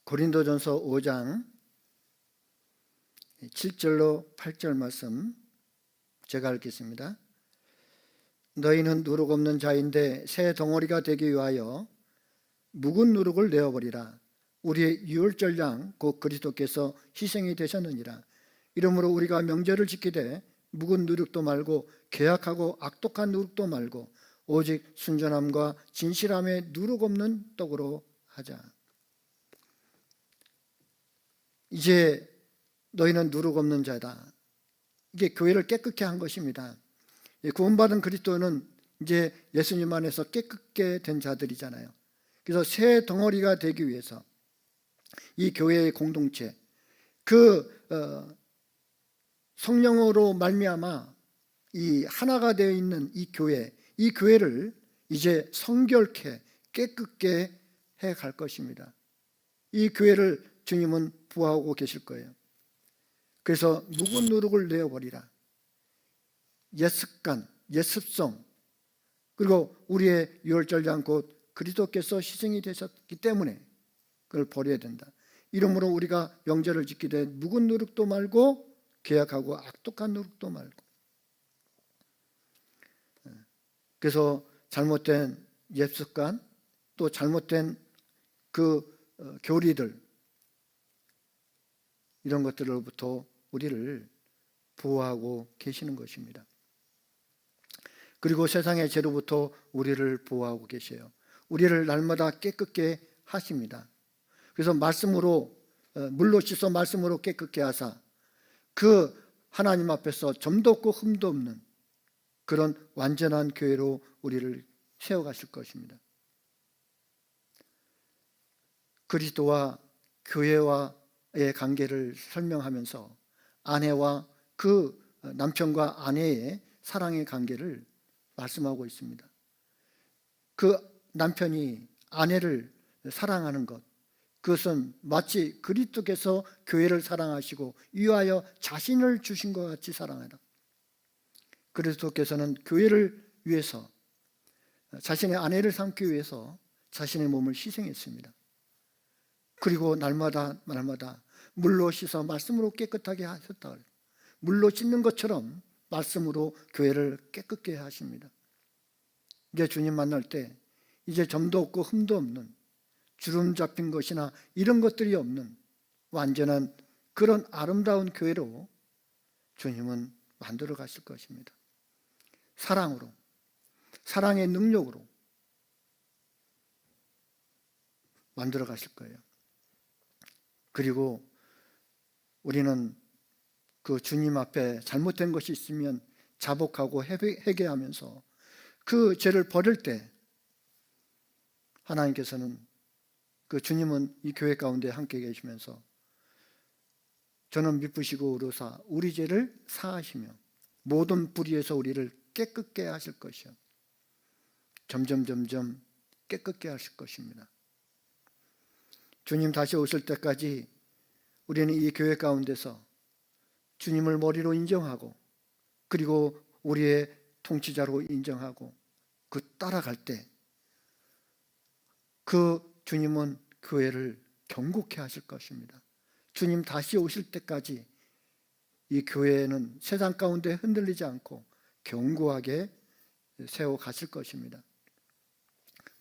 Speaker 1: 고린도전서 5장 7절로 8절 말씀 제가 읽겠습니다. 너희는 누룩 없는 자인데 새 덩어리가 되기 위하여 묵은 누룩을 내어버리라. 우리의 유월절 양 곧 그리스도께서 희생이 되셨느니라. 이러므로 우리가 명절을 지키되 묵은 누룩도 말고 계약하고 악독한 누룩도 말고 오직 순전함과 진실함의 누룩 없는 떡으로 하자. 이제 너희는 누룩 없는 자다. 이게 교회를 깨끗게 한 것입니다. 구원받은 그리스도는 이제 예수님 안에서 깨끗게 된 자들이잖아요. 그래서 새 덩어리가 되기 위해서 이 교회의 공동체, 그 성령으로 말미암아 이 하나가 되어 있는 이 교회를 이제 성결케 깨끗게 해 갈 것입니다. 이 교회를 주님은 부하고 계실 거예요. 그래서 묵은 누룩을 내어버리라. 옛 습관, 옛 습성, 그리고 우리의 유월절장 곧 그리스도께서 희생이 되셨기 때문에 그걸 버려야 된다. 이러므로 우리가 명절을 지키되 묵은 누룩도 말고 계약하고 악독한 노릇도 말고. 그래서 잘못된 옛습관, 또 잘못된 교리들, 이런 것들로부터 우리를 보호하고 계시는 것입니다. 그리고 세상의 죄로부터 우리를 보호하고 계세요. 우리를 날마다 깨끗게 하십니다. 그래서 말씀으로, 물로 씻어 말씀으로 깨끗게 하사 그 하나님 앞에서 점도 없고 흠도 없는 그런 완전한 교회로 우리를 세워가실 것입니다. 그리스도와 교회와의 관계를 설명하면서 아내와 그 남편과 아내의 사랑의 관계를 말씀하고 있습니다. 그 남편이 아내를 사랑하는 것, 그것은 마치 그리스도께서 교회를 사랑하시고 위하여 자신을 주신 것 같이 사랑하다. 그리스도께서는 교회를 위해서, 자신의 아내를 삼기 위해서 자신의 몸을 희생했습니다. 그리고 날마다 물로 씻어 말씀으로 깨끗하게 하셨다. 물로 씻는 것처럼 말씀으로 교회를 깨끗게 하십니다. 이제 주님 만날 때 이제 점도 없고 흠도 없는, 주름 잡힌 것이나 이런 것들이 없는 완전한 그런 아름다운 교회로 주님은 만들어 가실 것입니다. 사랑으로, 사랑의 능력으로 만들어 가실 거예요. 그리고 우리는 그 주님 앞에 잘못된 것이 있으면 자복하고 회개하면서 그 죄를 버릴 때 하나님께서는, 그 주님은 이 교회 가운데 함께 계시면서 저는 미쁘시고 의로사 우리 죄를 사하시며 모든 불의에서 우리를 깨끗게 하실 것이요, 점점 깨끗게 하실 것입니다. 주님 다시 오실 때까지 우리는 이 교회 가운데서 주님을 머리로 인정하고, 그리고 우리의 통치자로 인정하고 그 따라갈 때 그 주님은 교회를 경고케 하실 것입니다. 주님 다시 오실 때까지 이 교회는 세상 가운데 흔들리지 않고 견고하게 세워 가실 것입니다.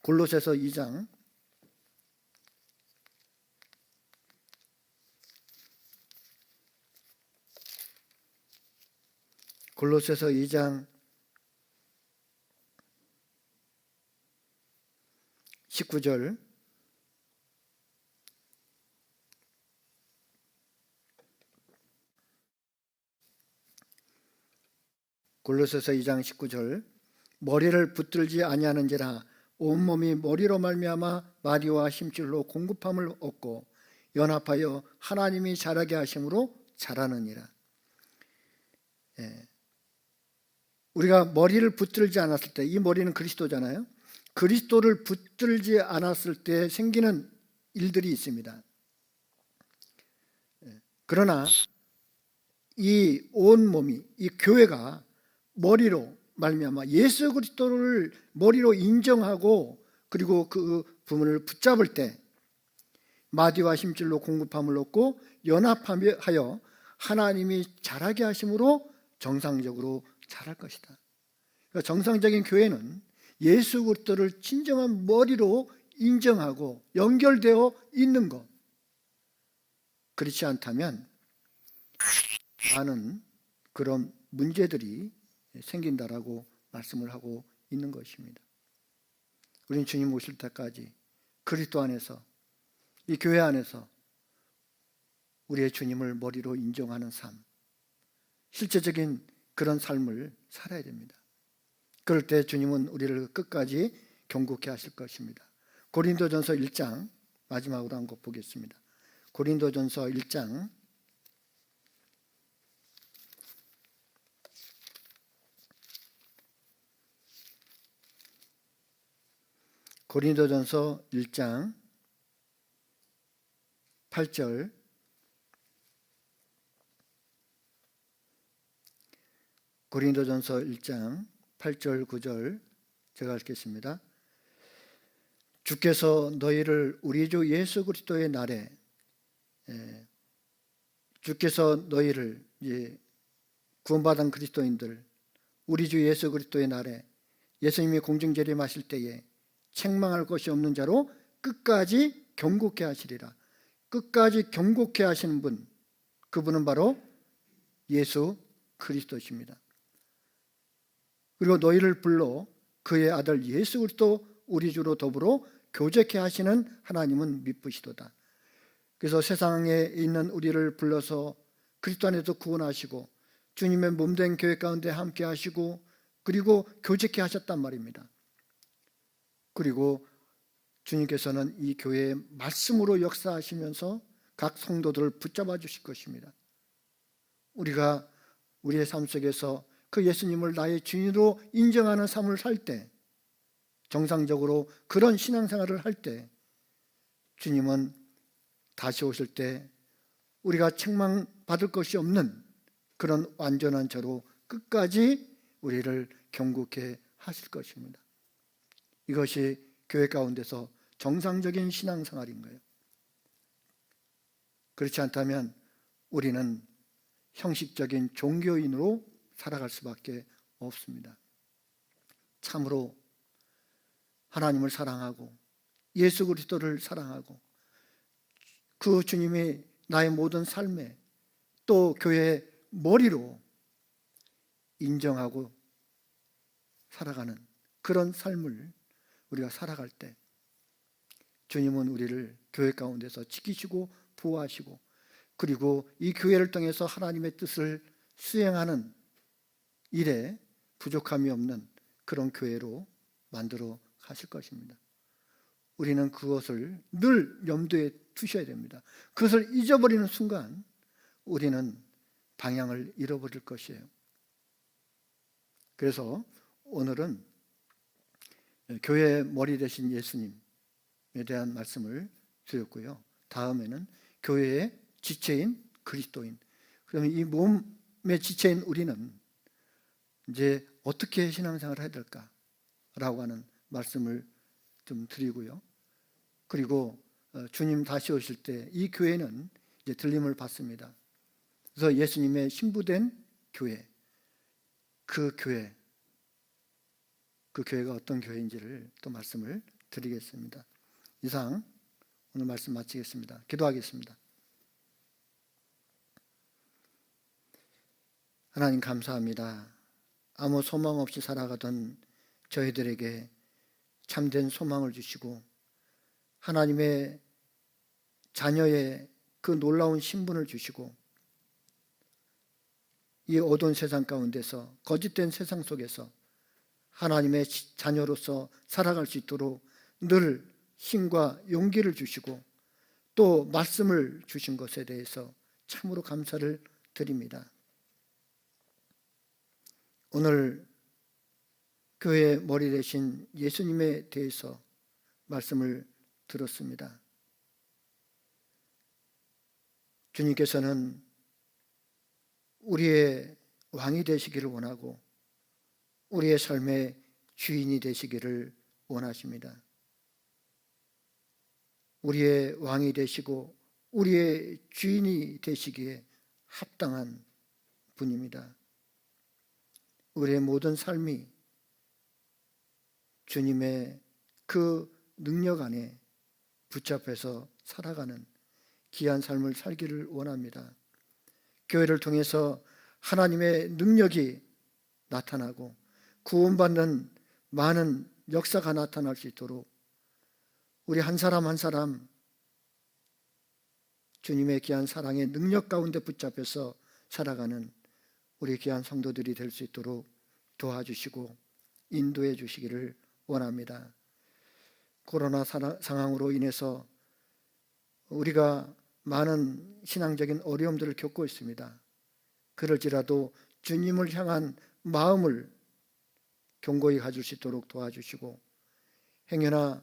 Speaker 1: 골로새서 2장 19절, 골로새서 2장 19절, 머리를 붙들지 아니하는지라 온몸이 머리로 말미암아 마디와 힘줄로 공급함을 얻고 연합하여 하나님이 자라게 하심으로 자라느니라. 우리가 머리를 붙들지 않았을 때, 이 머리는 그리스도잖아요. 그리스도를 붙들지 않았을 때 생기는 일들이 있습니다. 그러나 이 온몸이, 이 교회가 머리로 말미암아 예수 그리스도를 머리로 인정하고 그리고 그 부분을 붙잡을 때 마디와 힘줄로 공급함을 얻고 연합하여 하나님이 자라게 하심으로 정상적으로 자랄 것이다. 그러니까 정상적인 교회는 예수 그리스도를 진정한 머리로 인정하고 연결되어 있는 것. 그렇지 않다면 많은 그런 문제들이 생긴다라고 말씀을 하고 있는 것입니다. 우리는 주님 오실 때까지 그리스도 안에서, 이 교회 안에서 우리의 주님을 머리로 인정하는 삶, 실제적인 그런 삶을 살아야 됩니다. 그럴 때 주님은 우리를 끝까지 경고케 하실 것입니다. 고린도전서 1장 마지막으로 한 것 보겠습니다. 고린도전서 1장 고린도전서 1장 8절, 고린도전서 1장 8절 9절 제가 읽겠습니다. 주께서 너희를 우리 주 예수 그리스도의 날에, 주께서 너희를 이제 구원받은 그리스도인들, 우리 주 예수 그리스도의 날에 예수님이 공중재림하실 때에 책망할 것이 없는 자로 끝까지 경고케 하시리라. 끝까지 경고케 하시는 분, 그분은 바로 예수 그리스도십니다. 그리고 너희를 불러 그의 아들 예수 그리스도 우리 주로 더불어 교제케 하시는 하나님은 미쁘시도다. 그래서 세상에 있는 우리를 불러서 그리스도 안에서 구원하시고 주님의 몸된 교회 가운데 함께 하시고 그리고 교제케 하셨단 말입니다. 그리고 주님께서는 이 교회의 말씀으로 역사하시면서 각 성도들을 붙잡아 주실 것입니다. 우리가 우리의 삶 속에서 그 예수님을 나의 주인으로 인정하는 삶을 살 때, 정상적으로 그런 신앙생활을 할 때 주님은 다시 오실 때 우리가 책망받을 것이 없는 그런 완전한 자로 끝까지 우리를 경고케 하실 것입니다. 이것이 교회 가운데서 정상적인 신앙생활인 거예요. 그렇지 않다면 우리는 형식적인 종교인으로 살아갈 수밖에 없습니다. 참으로 하나님을 사랑하고 예수 그리스도를 사랑하고 그 주님이 나의 모든 삶에 또 교회의 머리로 인정하고 살아가는 그런 삶을 우리가 살아갈 때 주님은 우리를 교회 가운데서 지키시고 보호하시고 그리고 이 교회를 통해서 하나님의 뜻을 수행하는 일에 부족함이 없는 그런 교회로 만들어 가실 것입니다. 우리는 그것을 늘 염두에 두셔야 됩니다. 그것을 잊어버리는 순간 우리는 방향을 잃어버릴 것이에요. 그래서 오늘은 교회의 머리 되신 예수님에 대한 말씀을 드렸고요. 다음에는 교회의 지체인 그리스도인. 그러면 이 몸의 지체인 우리는 이제 어떻게 신앙생활을 해야 될까라고 하는 말씀을 좀 드리고요. 그리고 주님 다시 오실 때 이 교회는 이제 들림을 받습니다. 그래서 예수님의 신부된 교회, 그 교회가 어떤 교회인지를 또 말씀을 드리겠습니다. 이상 오늘 말씀 마치겠습니다. 기도하겠습니다. 하나님 감사합니다. 아무 소망 없이 살아가던 저희들에게 참된 소망을 주시고 하나님의 자녀의 그 놀라운 신분을 주시고 이 어두운 세상 가운데서 거짓된 세상 속에서 하나님의 자녀로서 살아갈 수 있도록 늘 힘과 용기를 주시고 또 말씀을 주신 것에 대해서 참으로 감사를 드립니다. 오늘 교회의 머리 되신 예수님에 대해서 말씀을 들었습니다. 주님께서는 우리의 왕이 되시기를 원하고 우리의 삶의 주인이 되시기를 원하십니다. 우리의 왕이 되시고 우리의 주인이 되시기에 합당한 분입니다. 우리의 모든 삶이 주님의 그 능력 안에 붙잡혀서 살아가는 귀한 삶을 살기를 원합니다. 교회를 통해서 하나님의 능력이 나타나고 구원받는 많은 역사가 나타날 수 있도록 우리 한 사람 한 사람 주님의 귀한 사랑의 능력 가운데 붙잡혀서 살아가는 우리 귀한 성도들이 될 수 있도록 도와주시고 인도해 주시기를 원합니다. 코로나 상황으로 인해서 우리가 많은 신앙적인 어려움들을 겪고 있습니다. 그럴지라도 주님을 향한 마음을 견고히 가질 수 있도록 도와주시고 행여나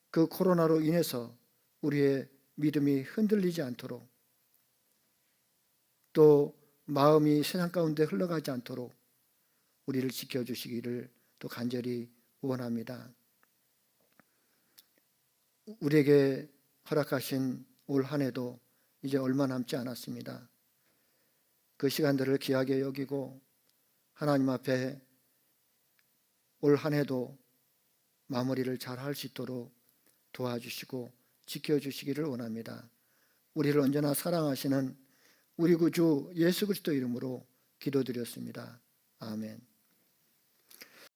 Speaker 1: 그 코로나로 인해서 우리의 믿음이 흔들리지 않도록 또 마음이 세상 가운데 흘러가지 않도록 우리를 지켜주시기를 또 간절히 원합니다. 우리에게 허락하신 올 한 해도 이제 얼마 남지 않았습니다. 그 시간들을 귀하게 여기고 하나님 앞에 올 한 해도 마무리를 잘 할 수 있도록 도와주시고 지켜주시기를 원합니다. 우리를 언제나 사랑하시는 우리 구주 예수 그리스도 이름으로 기도드렸습니다. 아멘.